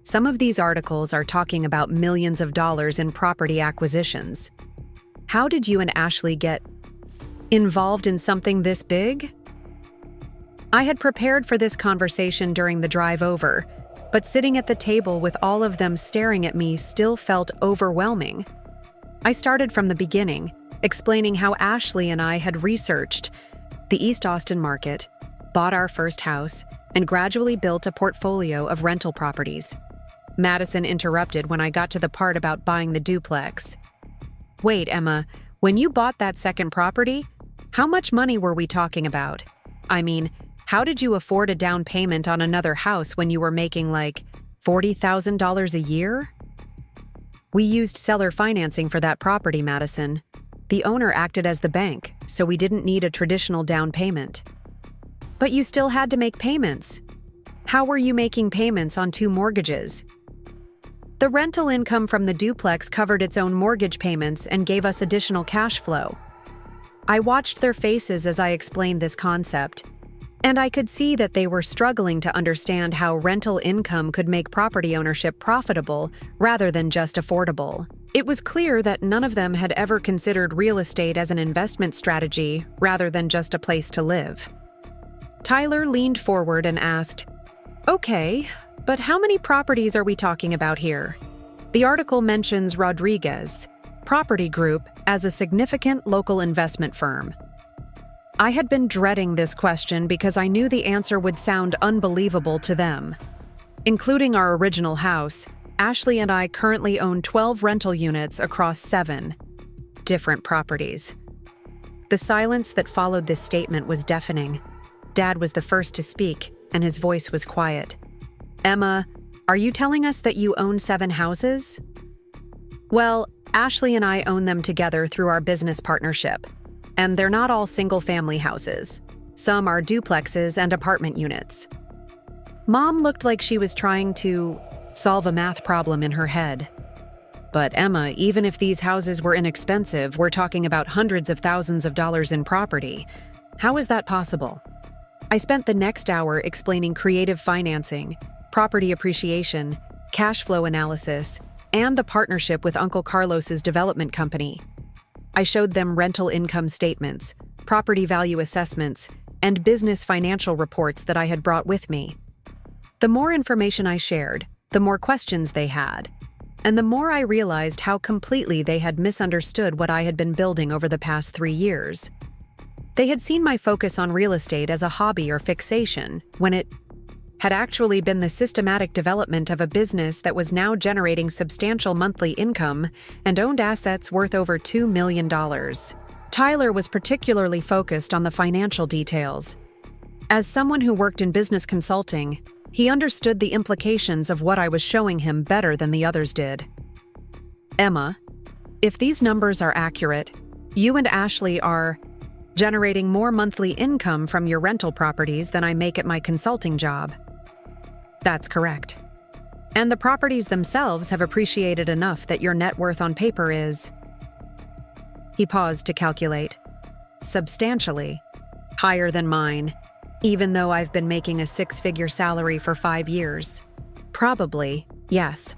Some of these articles are talking about millions of dollars in property acquisitions. How did you and Ashley get involved in something this big?" I had prepared for this conversation during the drive over, but sitting at the table with all of them staring at me still felt overwhelming. I started from the beginning, explaining how Ashley and I had researched the East Austin market, bought our first house, and gradually built a portfolio of rental properties. Madison interrupted when I got to the part about buying the duplex. "Wait, Emma, when you bought that second property, how much money were we talking about? I mean, how did you afford a down payment on another house when you were making like $40,000 a year?" "We used seller financing for that property, Madison. The owner acted as the bank, so we didn't need a traditional down payment." "But you still had to make payments. How were you making payments on 2 mortgages?" "The rental income from the duplex covered its own mortgage payments and gave us additional cash flow." I watched their faces as I explained this concept, and I could see that they were struggling to understand how rental income could make property ownership profitable rather than just affordable. It was clear that none of them had ever considered real estate as an investment strategy rather than just a place to live. Tyler leaned forward and asked, "Okay, but how many properties are we talking about here?" The article mentions Rodriguez Property Group as a significant local investment firm. I had been dreading this question because I knew the answer would sound unbelievable to them. Including our original house, Ashley and I currently own 12 rental units across 7 different properties. The silence that followed this statement was deafening. Dad was the first to speak, and his voice was quiet. "Emma, are you telling us that you own 7 houses?" "Well, Ashley and I own them together through our business partnership, and they're not all single-family houses. Some are duplexes and apartment units." Mom looked like she was trying to solve a math problem in her head. "But Emma, even if these houses were inexpensive, we're talking about hundreds of thousands of dollars in property. How is that possible?" I spent the next hour explaining creative financing, property appreciation, cash flow analysis, and the partnership with Uncle Carlos's development company. I showed them rental income statements, property value assessments, and business financial reports that I had brought with me. The more information I shared, the more questions they had, and the more I realized how completely they had misunderstood what I had been building over the past 3 years. They had seen my focus on real estate as a hobby or fixation, when it had actually been the systematic development of a business that was now generating substantial monthly income and owned assets worth over $2 million. Tyler was particularly focused on the financial details. As someone who worked in business consulting, he understood the implications of what I was showing him better than the others did. "Emma, if these numbers are accurate, you and Ashley are generating more monthly income from your rental properties than I make at my consulting job." "That's correct. And the properties themselves have appreciated enough that your net worth on paper is..." He paused to calculate. "Substantially higher than mine, even though I've been making a 6-figure salary for 5 years. Probably, yes."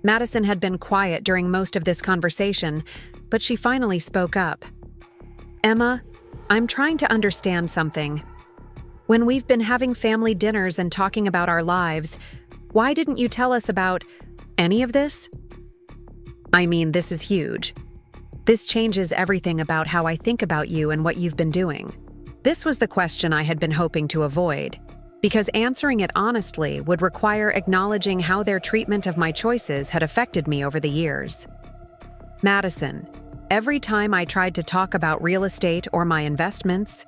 Madison had been quiet during most of this conversation, but she finally spoke up. "Emma, I'm trying to understand something. When we've been having family dinners and talking about our lives, why didn't you tell us about any of this? I mean, this is huge. This changes everything about how I think about you and what you've been doing." This was the question I had been hoping to avoid, because answering it honestly would require acknowledging how their treatment of my choices had affected me over the years. "Madison, every time I tried to talk about real estate or my investments,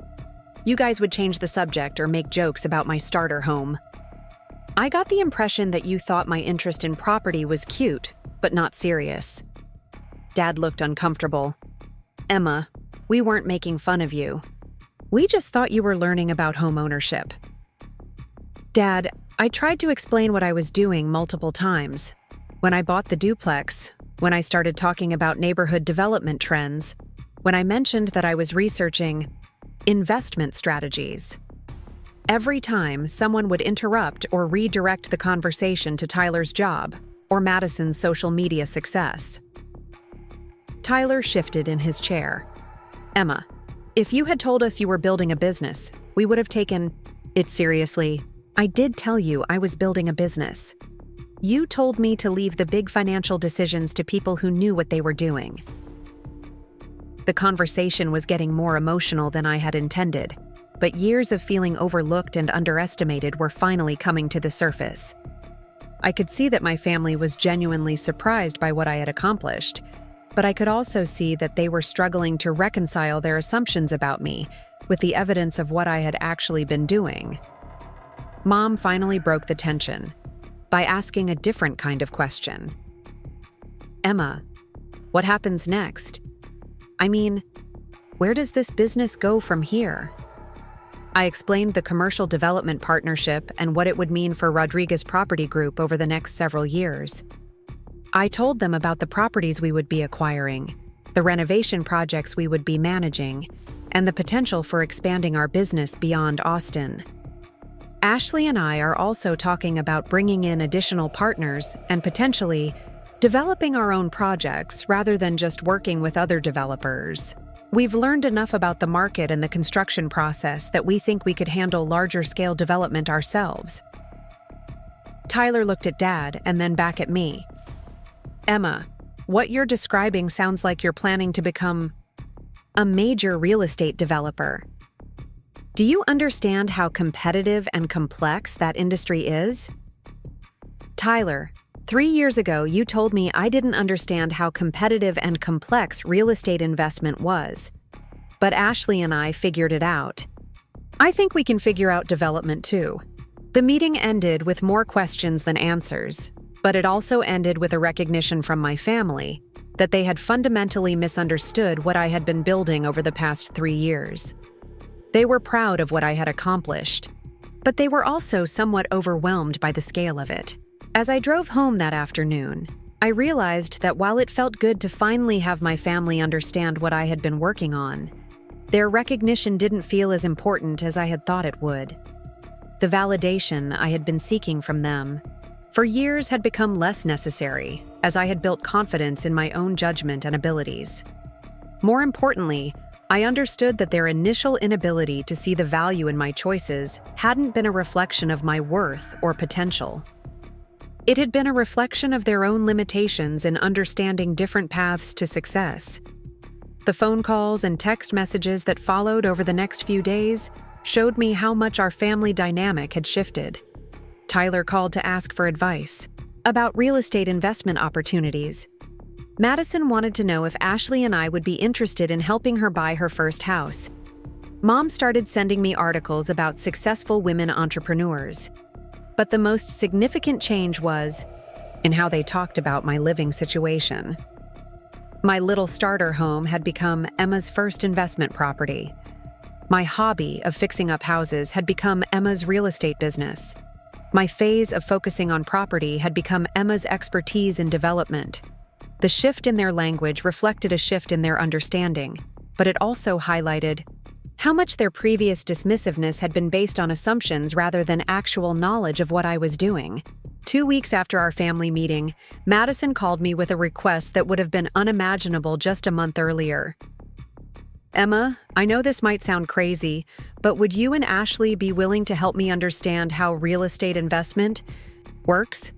you guys would change the subject or make jokes about my starter home. I got the impression that you thought my interest in property was cute, but not serious." Dad looked uncomfortable. "Emma, we weren't making fun of you. We just thought you were learning about home ownership." "Dad, I tried to explain what I was doing multiple times. When I bought the duplex, when I started talking about neighborhood development trends, when I mentioned that I was researching investment strategies. Every time, someone would interrupt or redirect the conversation to Tyler's job or Madison's social media success." Tyler shifted in his chair. "Emma, if you had told us you were building a business, we would have taken it seriously. I did tell you I was building a business. You told me to leave the big financial decisions to people who knew what they were doing." The conversation was getting more emotional than I had intended, but years of feeling overlooked and underestimated were finally coming to the surface. I could see that my family was genuinely surprised by what I had accomplished, but I could also see that they were struggling to reconcile their assumptions about me with the evidence of what I had actually been doing. Mom finally broke the tension by asking a different kind of question. "Emma, what happens next? I mean, where does this business go from here?" I explained the commercial development partnership and what it would mean for Rodriguez Property Group over the next several years. I told them about the properties we would be acquiring, the renovation projects we would be managing, and the potential for expanding our business beyond Austin. Ashley and I are also talking about bringing in additional partners and potentially developing our own projects rather than just working with other developers. We've learned enough about the market and the construction process that we think we could handle larger-scale development ourselves. Tyler looked at Dad and then back at me. "Emma, what you're describing sounds like you're planning to become a major real estate developer. Do you understand how competitive and complex that industry is? Tyler, 3 years ago, you told me I didn't understand how competitive and complex real estate investment was. But Ashley and I figured it out. I think we can figure out development too. The meeting ended with more questions than answers, but it also ended with a recognition from my family that they had fundamentally misunderstood what I had been building over the past 3 years. They were proud of what I had accomplished, but they were also somewhat overwhelmed by the scale of it. As I drove home that afternoon, I realized that while it felt good to finally have my family understand what I had been working on, their recognition didn't feel as important as I had thought it would. The validation I had been seeking from them for years had become less necessary as I had built confidence in my own judgment and abilities. More importantly, I understood that their initial inability to see the value in my choices hadn't been a reflection of my worth or potential. It had been a reflection of their own limitations in understanding different paths to success. The phone calls and text messages that followed over the next few days showed me how much our family dynamic had shifted. Tyler called to ask for advice about real estate investment opportunities. Madison wanted to know if Ashley and I would be interested in helping her buy her first house. Mom started sending me articles about successful women entrepreneurs. But the most significant change was in how they talked about my living situation. My little starter home had become Emma's first investment property. My hobby of fixing up houses had become Emma's real estate business. My phase of focusing on property had become Emma's expertise in development. The shift in their language reflected a shift in their understanding, but it also highlighted how much their previous dismissiveness had been based on assumptions rather than actual knowledge of what I was doing. 2 weeks after our family meeting, Madison called me with a request that would have been unimaginable just a month earlier. Emma, I know this might sound crazy, but would you and Ashley be willing to help me understand how real estate investment works?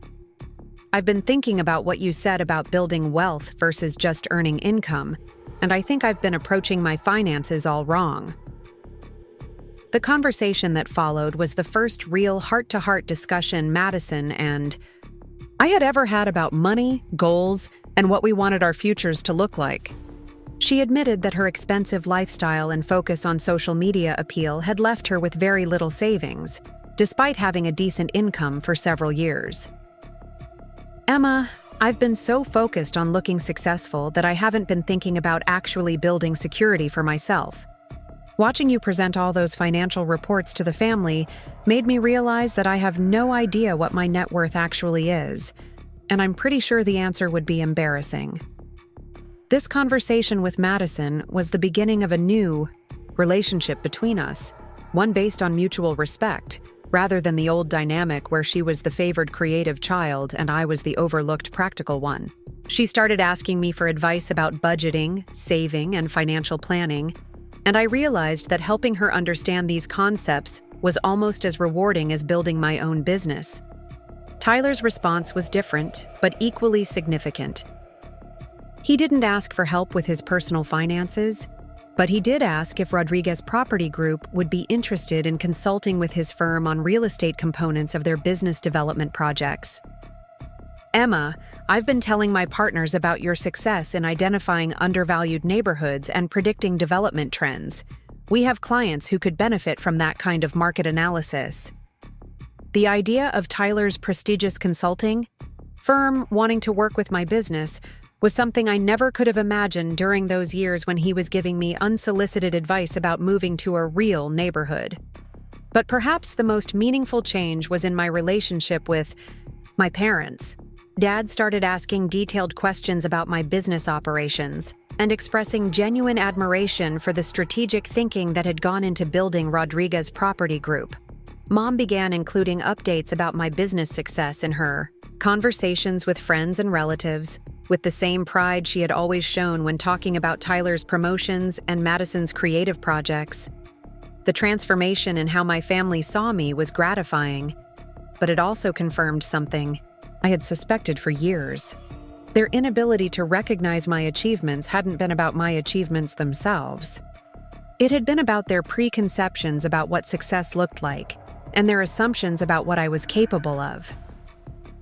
I've been thinking about what you said about building wealth versus just earning income, and I think I've been approaching my finances all wrong. The conversation that followed was the first real heart-to-heart discussion Madison and I had ever had about money, goals, and what we wanted our futures to look like. She admitted that her expensive lifestyle and focus on social media appeal had left her with very little savings, despite having a decent income for several years. Emma, I've been so focused on looking successful that I haven't been thinking about actually building security for myself. Watching you present all those financial reports to the family made me realize that I have no idea what my net worth actually is, and I'm pretty sure the answer would be embarrassing. This conversation with Madison was the beginning of a new relationship between us, one based on mutual respect, rather than the old dynamic where she was the favored creative child and I was the overlooked practical one. She started asking me for advice about budgeting, saving, and financial planning, and I realized that helping her understand these concepts was almost as rewarding as building my own business. Tyler's response was different, but equally significant. He didn't ask for help with his personal finances, but he did ask if Rodriguez Property Group would be interested in consulting with his firm on real estate components of their business development projects. Emma, I've been telling my partners about your success in identifying undervalued neighborhoods and predicting development trends. We have clients who could benefit from that kind of market analysis. The idea of Tyler's prestigious consulting firm wanting to work with my business was something I never could have imagined during those years when he was giving me unsolicited advice about moving to a real neighborhood. But perhaps the most meaningful change was in my relationship with my parents. Dad started asking detailed questions about my business operations and expressing genuine admiration for the strategic thinking that had gone into building Rodriguez Property Group. Mom began including updates about my business success in her conversations with friends and relatives, with the same pride she had always shown when talking about Tyler's promotions and Madison's creative projects. The transformation in how my family saw me was gratifying, but it also confirmed something I had suspected for years. Their inability to recognize my achievements hadn't been about my achievements themselves. It had been about their preconceptions about what success looked like, and their assumptions about what I was capable of.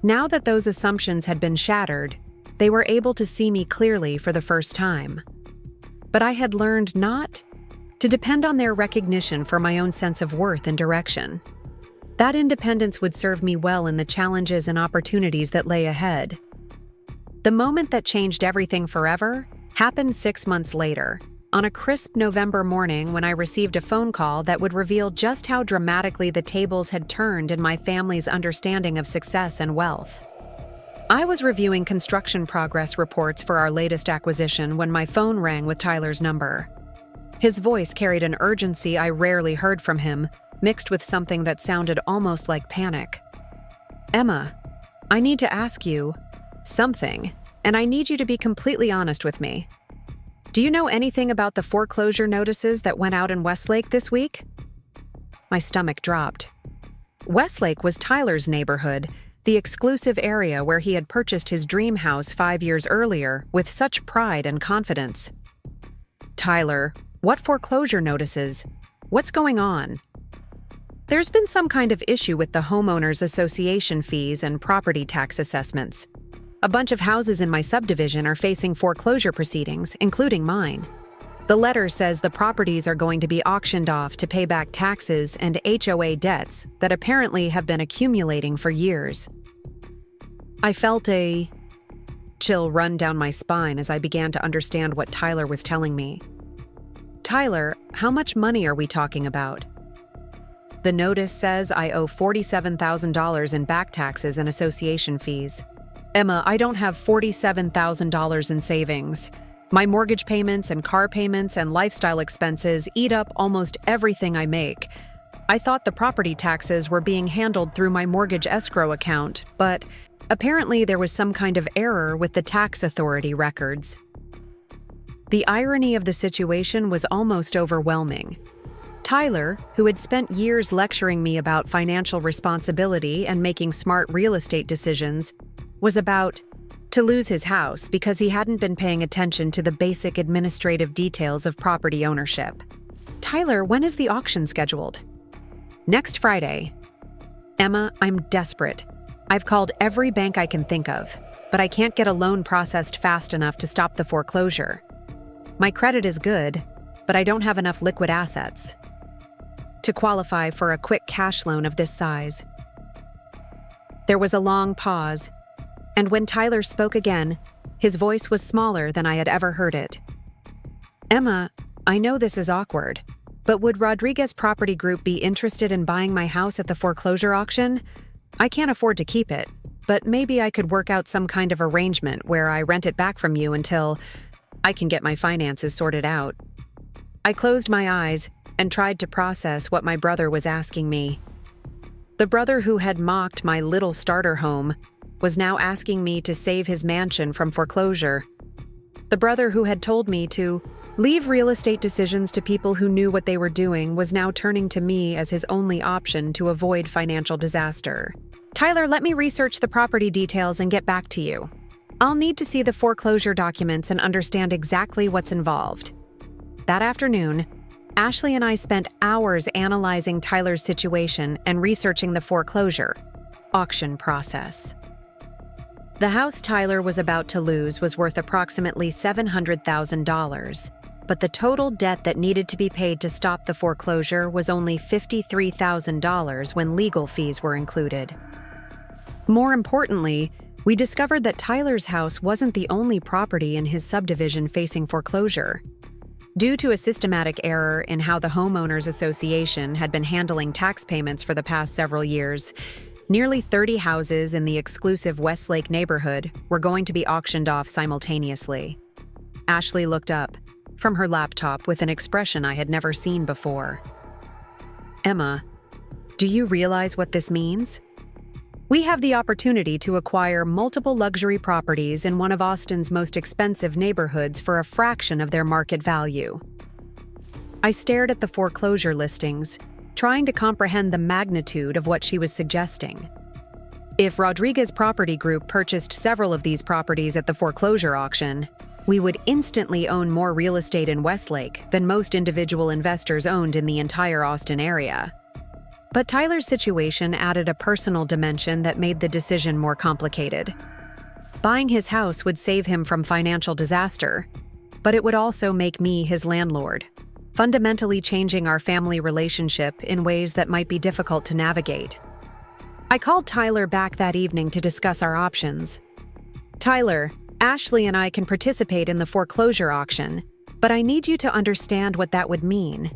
Now that those assumptions had been shattered, they were able to see me clearly for the first time. But I had learned not to depend on their recognition for my own sense of worth and direction. That independence would serve me well in the challenges and opportunities that lay ahead. The moment that changed everything forever happened 6 months later, on a crisp November morning when I received a phone call that would reveal just how dramatically the tables had turned in my family's understanding of success and wealth. I was reviewing construction progress reports for our latest acquisition when my phone rang with Tyler's number. His voice carried an urgency I rarely heard from him, mixed with something that sounded almost like panic. "Emma, I need to ask you something, and I need you to be completely honest with me. Do you know anything about the foreclosure notices that went out in Westlake this week?" My stomach dropped. Westlake was Tyler's neighborhood, the exclusive area where he had purchased his dream house 5 years earlier with such pride and confidence. "Tyler, what foreclosure notices? What's going on?" "There's been some kind of issue with the homeowners association fees and property tax assessments. A bunch of houses in my subdivision are facing foreclosure proceedings, including mine. The letter says the properties are going to be auctioned off to pay back taxes and HOA debts that apparently have been accumulating for years." I felt a chill run down my spine as I began to understand what Tyler was telling me. "Tyler, how much money are we talking about?" "The notice says I owe $47,000 in back taxes and association fees. Emma, I don't have $47,000 in savings. My mortgage payments and car payments and lifestyle expenses eat up almost everything I make. I thought the property taxes were being handled through my mortgage escrow account, but apparently there was some kind of error with the tax authority records." The irony of the situation was almost overwhelming. Tyler, who had spent years lecturing me about financial responsibility and making smart real estate decisions, was about to lose his house because he hadn't been paying attention to the basic administrative details of property ownership. "Tyler, when is the auction scheduled?" "Next Friday." "Emma, I'm desperate. I've called every bank I can think of, but I can't get a loan processed fast enough to stop the foreclosure. My credit is good, but I don't have enough liquid assets to qualify for a quick cash loan of this size." There was a long pause, and when Tyler spoke again, his voice was smaller than I had ever heard it. "Emma, I know this is awkward, but would Rodriguez Property Group be interested in buying my house at the foreclosure auction? I can't afford to keep it, but maybe I could work out some kind of arrangement where I rent it back from you until I can get my finances sorted out." I closed my eyes and tried to process what my brother was asking me. The brother who had mocked my little starter home was now asking me to save his mansion from foreclosure. The brother who had told me to leave real estate decisions to people who knew what they were doing was now turning to me as his only option to avoid financial disaster. "Tyler, let me research the property details and get back to you. I'll need to see the foreclosure documents and understand exactly what's involved." That afternoon, Ashley and I spent hours analyzing Tyler's situation and researching the foreclosure auction process. The house Tyler was about to lose was worth approximately $700,000, but the total debt that needed to be paid to stop the foreclosure was only $53,000 when legal fees were included. More importantly, we discovered that Tyler's house wasn't the only property in his subdivision facing foreclosure. Due to a systematic error in how the homeowners association had been handling tax payments for the past several years, nearly 30 houses in the exclusive Westlake neighborhood were going to be auctioned off simultaneously. Ashley looked up from her laptop with an expression I had never seen before. "Emma, do you realize what this means? We have the opportunity to acquire multiple luxury properties in one of Austin's most expensive neighborhoods for a fraction of their market value." I stared at the foreclosure listings, trying to comprehend the magnitude of what she was suggesting. If Rodriguez Property Group purchased several of these properties at the foreclosure auction, we would instantly own more real estate in Westlake than most individual investors owned in the entire Austin area. But Tyler's situation added a personal dimension that made the decision more complicated. Buying his house would save him from financial disaster, but it would also make me his landlord, fundamentally changing our family relationship in ways that might be difficult to navigate. I called Tyler back that evening to discuss our options. "Tyler, Ashley and I can participate in the foreclosure auction, but I need you to understand what that would mean.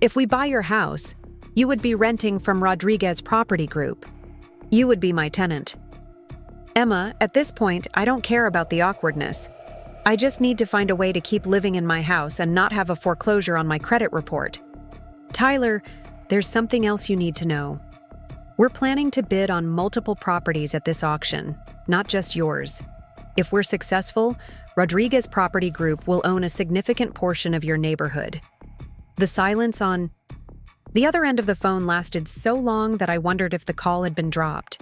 If we buy your house, you would be renting from Rodriguez Property Group. You would be my tenant. Emma, at this point, I don't care about the awkwardness. I just need to find a way to keep living in my house and not have a foreclosure on my credit report. Tyler, there's something else you need to know. We're planning to bid on multiple properties at this auction, not just yours. If we're successful, Rodriguez Property Group will own a significant portion of your neighborhood." The silence on the other end of the phone lasted so long that I wondered if the call had been dropped.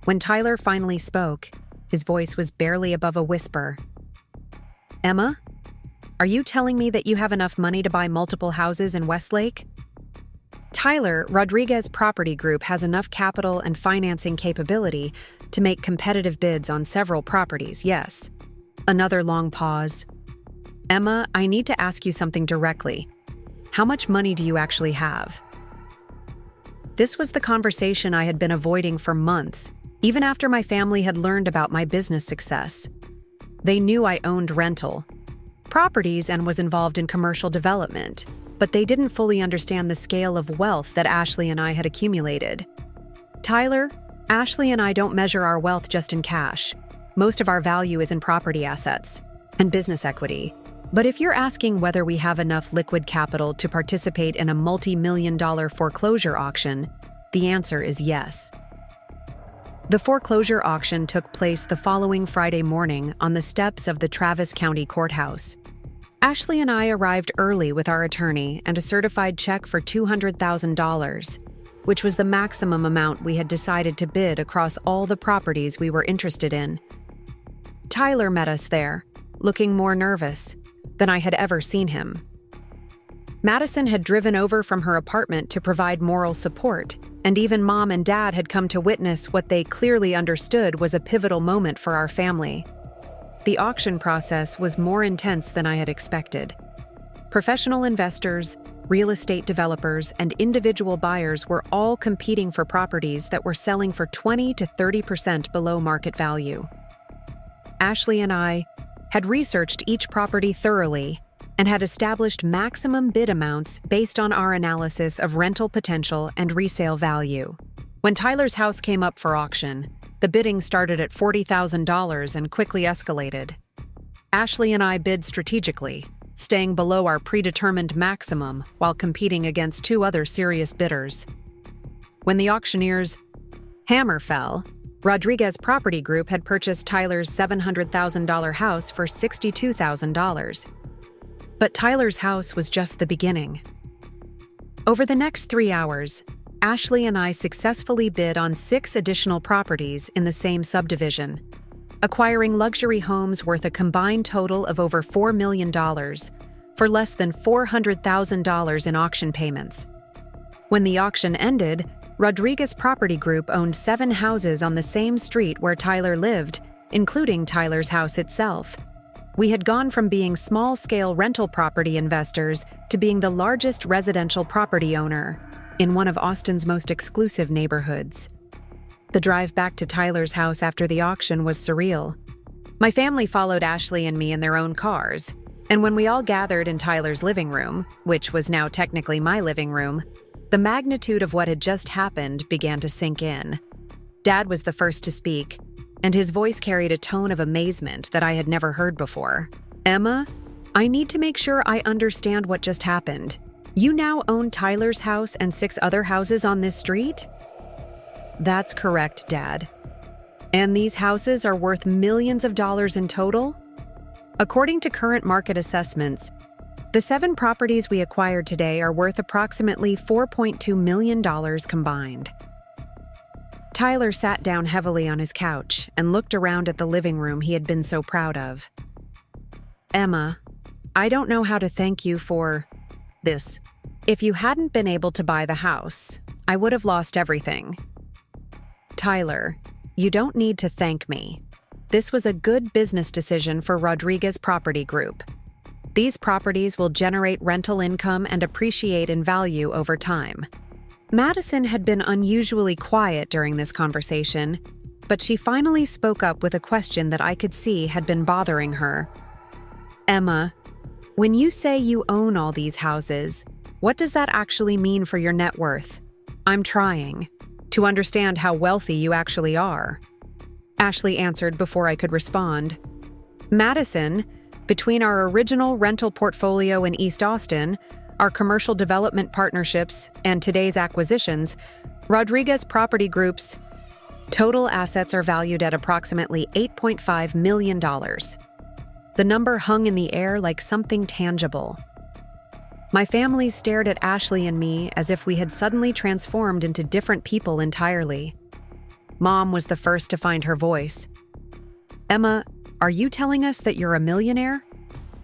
When Tyler finally spoke, his voice was barely above a whisper. "Emma, are you telling me that you have enough money to buy multiple houses in Westlake?" "Tyler, Rodriguez Property Group has enough capital and financing capability to make competitive bids on several properties, yes." Another long pause. "Emma, I need to ask you something directly. How much money do you actually have?" This was the conversation I had been avoiding for months, even after my family had learned about my business success. They knew I owned rental properties and was involved in commercial development, but they didn't fully understand the scale of wealth that Ashley and I had accumulated. "Tyler, Ashley and I don't measure our wealth just in cash. Most of our value is in property assets and business equity. But if you're asking whether we have enough liquid capital to participate in a multi-million-dollar foreclosure auction, the answer is yes." The foreclosure auction took place the following Friday morning on the steps of the Travis County Courthouse. Ashley and I arrived early with our attorney and a certified check for $200,000, which was the maximum amount we had decided to bid across all the properties we were interested in. Tyler met us there, looking more nervous than I had ever seen him. Madison had driven over from her apartment to provide moral support, and even Mom and Dad had come to witness what they clearly understood was a pivotal moment for our family. The auction process was more intense than I had expected. Professional investors, real estate developers, and individual buyers were all competing for properties that were selling for 20 to 30% below market value. Ashley and I had researched each property thoroughly and had established maximum bid amounts based on our analysis of rental potential and resale value. When Tyler's house came up for auction, the bidding started at $40,000 and quickly escalated. Ashley and I bid strategically, staying below our predetermined maximum while competing against two other serious bidders. When the auctioneer's hammer fell, Rodriguez Property Group had purchased Tyler's $700,000 house for $62,000. But Tyler's house was just the beginning. Over the next 3 hours, Ashley and I successfully bid on 6 additional properties in the same subdivision, acquiring luxury homes worth a combined total of over $4 million for less than $400,000 in auction payments. When the auction ended, Rodriguez Property Group owned 7 houses on the same street where Tyler lived, including Tyler's house itself. We had gone from being small-scale rental property investors to being the largest residential property owner in one of Austin's most exclusive neighborhoods. The drive back to Tyler's house after the auction was surreal. My family followed Ashley and me in their own cars, and when we all gathered in Tyler's living room, which was now technically my living room, the magnitude of what had just happened began to sink in. Dad was the first to speak, and his voice carried a tone of amazement that I had never heard before. "Emma, I need to make sure I understand what just happened. You now own Tyler's house and 6 other houses on this street?" "That's correct, Dad. And these houses are worth millions of dollars in total?" According to current market assessments, the 7 properties we acquired today are worth approximately $4.2 million combined. Tyler sat down heavily on his couch and looked around at the living room he had been so proud of. Emma, I don't know how to thank you for this. If you hadn't been able to buy the house, I would have lost everything. Tyler, you don't need to thank me. This was a good business decision for Rodriguez Property Group. These properties will generate rental income and appreciate in value over time. Madison had been unusually quiet during this conversation, but she finally spoke up with a question that I could see had been bothering her. Emma, when you say you own all these houses, what does that actually mean for your net worth? I'm trying to understand how wealthy you actually are. Ashley answered before I could respond. Madison, between our original rental portfolio in East Austin, our commercial development partnerships, and today's acquisitions, Rodriguez Property Group's total assets are valued at approximately $8.5 million. The number hung in the air like something tangible. My family stared at Ashley and me as if we had suddenly transformed into different people entirely. Mom was the first to find her voice. Emma, are you telling us that you're a millionaire?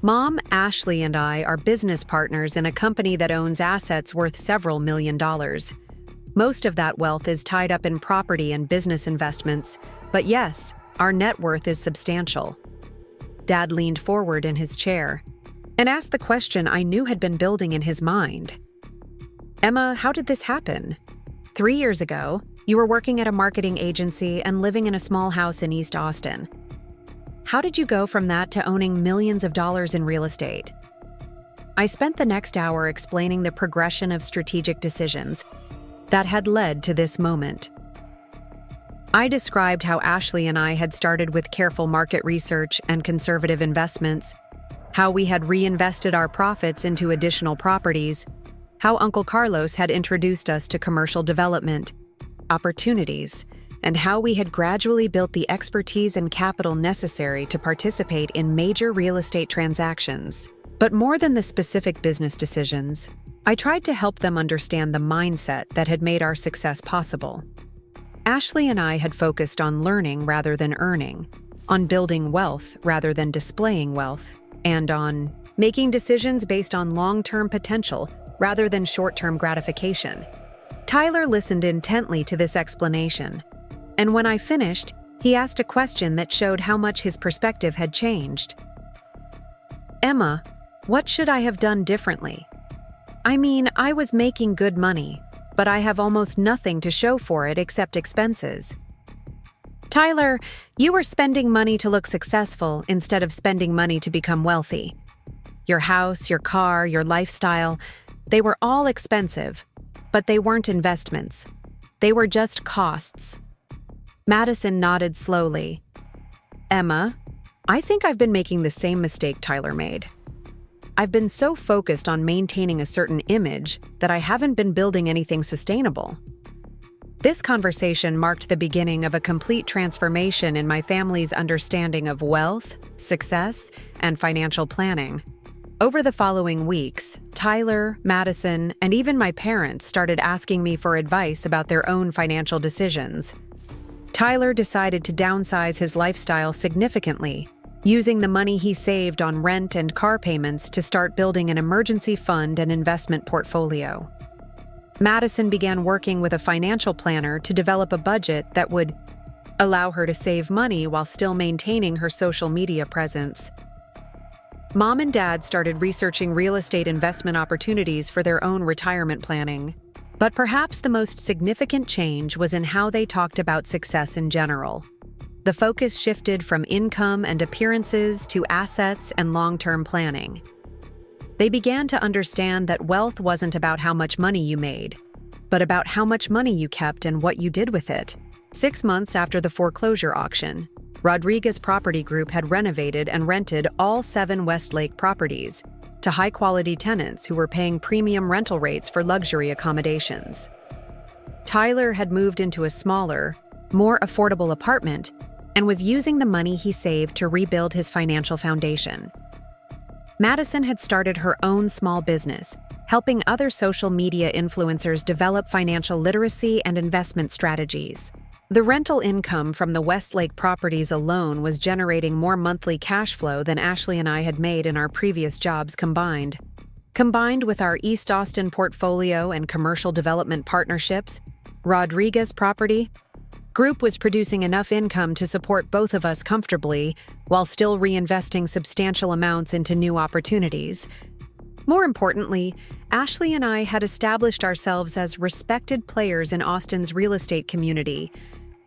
Mom, Ashley, and I are business partners in a company that owns assets worth several $1,000,000. Most of that wealth is tied up in property and business investments, but yes, our net worth is substantial. Dad leaned forward in his chair and asked the question I knew had been building in his mind. Emma, how did this happen? 3 years ago, you were working at a marketing agency and living in a small house in East Austin. How did you go from that to owning millions of dollars in real estate? I spent the next hour explaining the progression of strategic decisions that had led to this moment. I described how Ashley and I had started with careful market research and conservative investments, how we had reinvested our profits into additional properties, how Uncle Carlos had introduced us to commercial development opportunities, and how we had gradually built the expertise and capital necessary to participate in major real estate transactions. But more than the specific business decisions, I tried to help them understand the mindset that had made our success possible. Ashley and I had focused on learning rather than earning, on building wealth rather than displaying wealth, and on making decisions based on long-term potential rather than short-term gratification. Tyler listened intently to this explanation, and when I finished, he asked a question that showed how much his perspective had changed. Emma, what should I have done differently? I mean, I was making good money, but I have almost nothing to show for it except expenses. Tyler, you were spending money to look successful instead of spending money to become wealthy. Your house, your car, your lifestyle, they were all expensive, but they weren't investments. They were just costs. Madison nodded slowly. Emma, I think I've been making the same mistake Tyler made. I've been so focused on maintaining a certain image that I haven't been building anything sustainable. This conversation marked the beginning of a complete transformation in my family's understanding of wealth, success, and financial planning. Over the following weeks, Tyler, Madison, and even my parents started asking me for advice about their own financial decisions. Tyler decided to downsize his lifestyle significantly, using the money he saved on rent and car payments to start building an emergency fund and investment portfolio. Madison began working with a financial planner to develop a budget that would allow her to save money while still maintaining her social media presence. Mom and Dad started researching real estate investment opportunities for their own retirement planning. But perhaps the most significant change was in how they talked about success in general. The focus shifted from income and appearances to assets and long-term planning. They began to understand that wealth wasn't about how much money you made, but about how much money you kept and what you did with it. 6 months after the foreclosure auction, Rodriguez Property Group had renovated and rented all 7 Westlake properties to high-quality tenants who were paying premium rental rates for luxury accommodations. Tyler had moved into a smaller, more affordable apartment and was using the money he saved to rebuild his financial foundation. Madison had started her own small business, helping other social media influencers develop financial literacy and investment strategies. The rental income from the Westlake properties alone was generating more monthly cash flow than Ashley and I had made in our previous jobs combined. Combined with our East Austin portfolio and commercial development partnerships, Rodriguez Property Group was producing enough income to support both of us comfortably while still reinvesting substantial amounts into new opportunities. More importantly, Ashley and I had established ourselves as respected players in Austin's real estate community.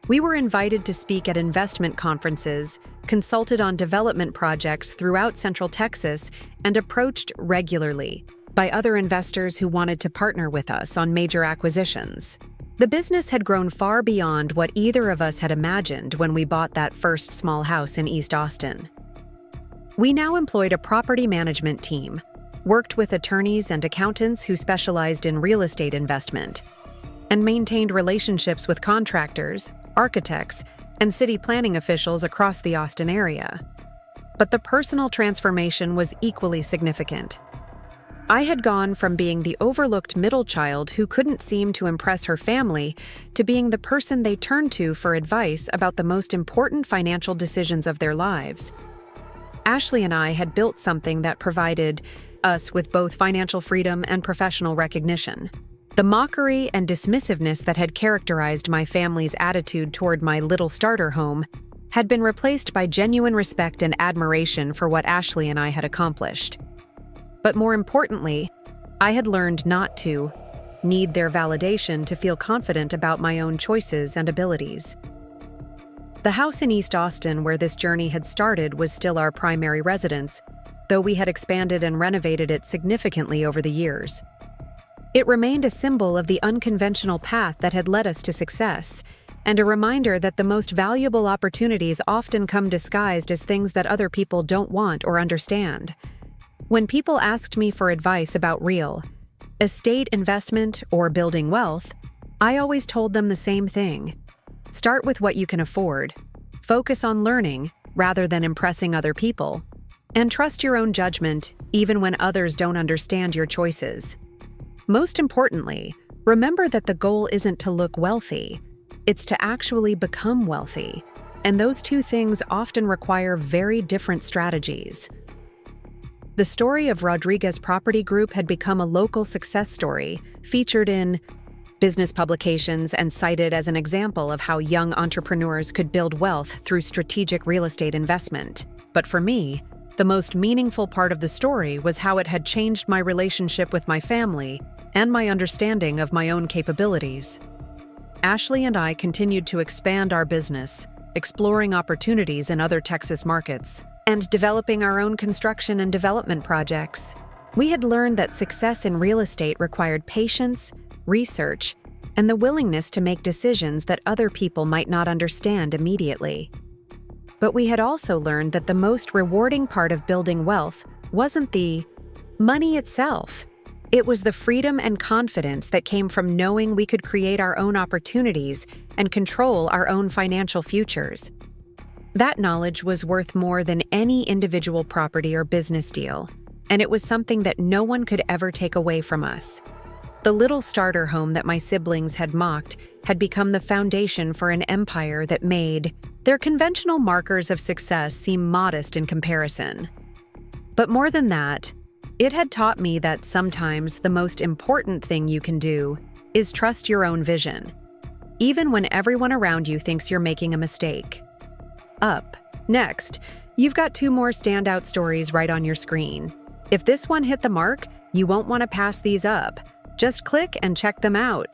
We were invited to speak at investment conferences, consulted on development projects throughout Central Texas, and approached regularly by other investors who wanted to partner with us on major acquisitions. The business had grown far beyond what either of us had imagined when we bought that first small house in East Austin. We now employed a property management team, worked with attorneys and accountants who specialized in real estate investment, and maintained relationships with contractors, architects, and city planning officials across the Austin area. But the personal transformation was equally significant. I had gone from being the overlooked middle child who couldn't seem to impress her family to being the person they turned to for advice about the most important financial decisions of their lives. Ashley and I had built something that provided us with both financial freedom and professional recognition. The mockery and dismissiveness that had characterized my family's attitude toward my little starter home had been replaced by genuine respect and admiration for what Ashley and I had accomplished. But more importantly, I had learned not to need their validation to feel confident about my own choices and abilities. The house in East Austin where this journey had started was still our primary residence, though we had expanded and renovated it significantly over the years. It remained a symbol of the unconventional path that had led us to success, and a reminder that the most valuable opportunities often come disguised as things that other people don't want or understand. When people asked me for advice about real estate investment or building wealth, I always told them the same thing. Start with what you can afford, focus on learning rather than impressing other people, and trust your own judgment even when others don't understand your choices. Most importantly, remember that the goal isn't to look wealthy, it's to actually become wealthy, and those two things often require very different strategies. The story of Rodriguez Property Group had become a local success story, featured in business publications and cited as an example of how young entrepreneurs could build wealth through strategic real estate investment. But for me, the most meaningful part of the story was how it had changed my relationship with my family and my understanding of my own capabilities. Ashley and I continued to expand our business, exploring opportunities in other Texas markets, and developing our own construction and development projects. We had learned that success in real estate required patience, research, and the willingness to make decisions that other people might not understand immediately. But we had also learned that the most rewarding part of building wealth wasn't the money itself. It was the freedom and confidence that came from knowing we could create our own opportunities and control our own financial futures. That knowledge was worth more than any individual property or business deal, and it was something that no one could ever take away from us. The little starter home that my siblings had mocked had become the foundation for an empire that made their conventional markers of success seem modest in comparison. But more than that, it had taught me that sometimes the most important thing you can do is trust your own vision, even when everyone around you thinks you're making a mistake. Up next, you've got two more standout stories right on your screen. If this one hit the mark, you won't want to pass these up. Just click and check them out.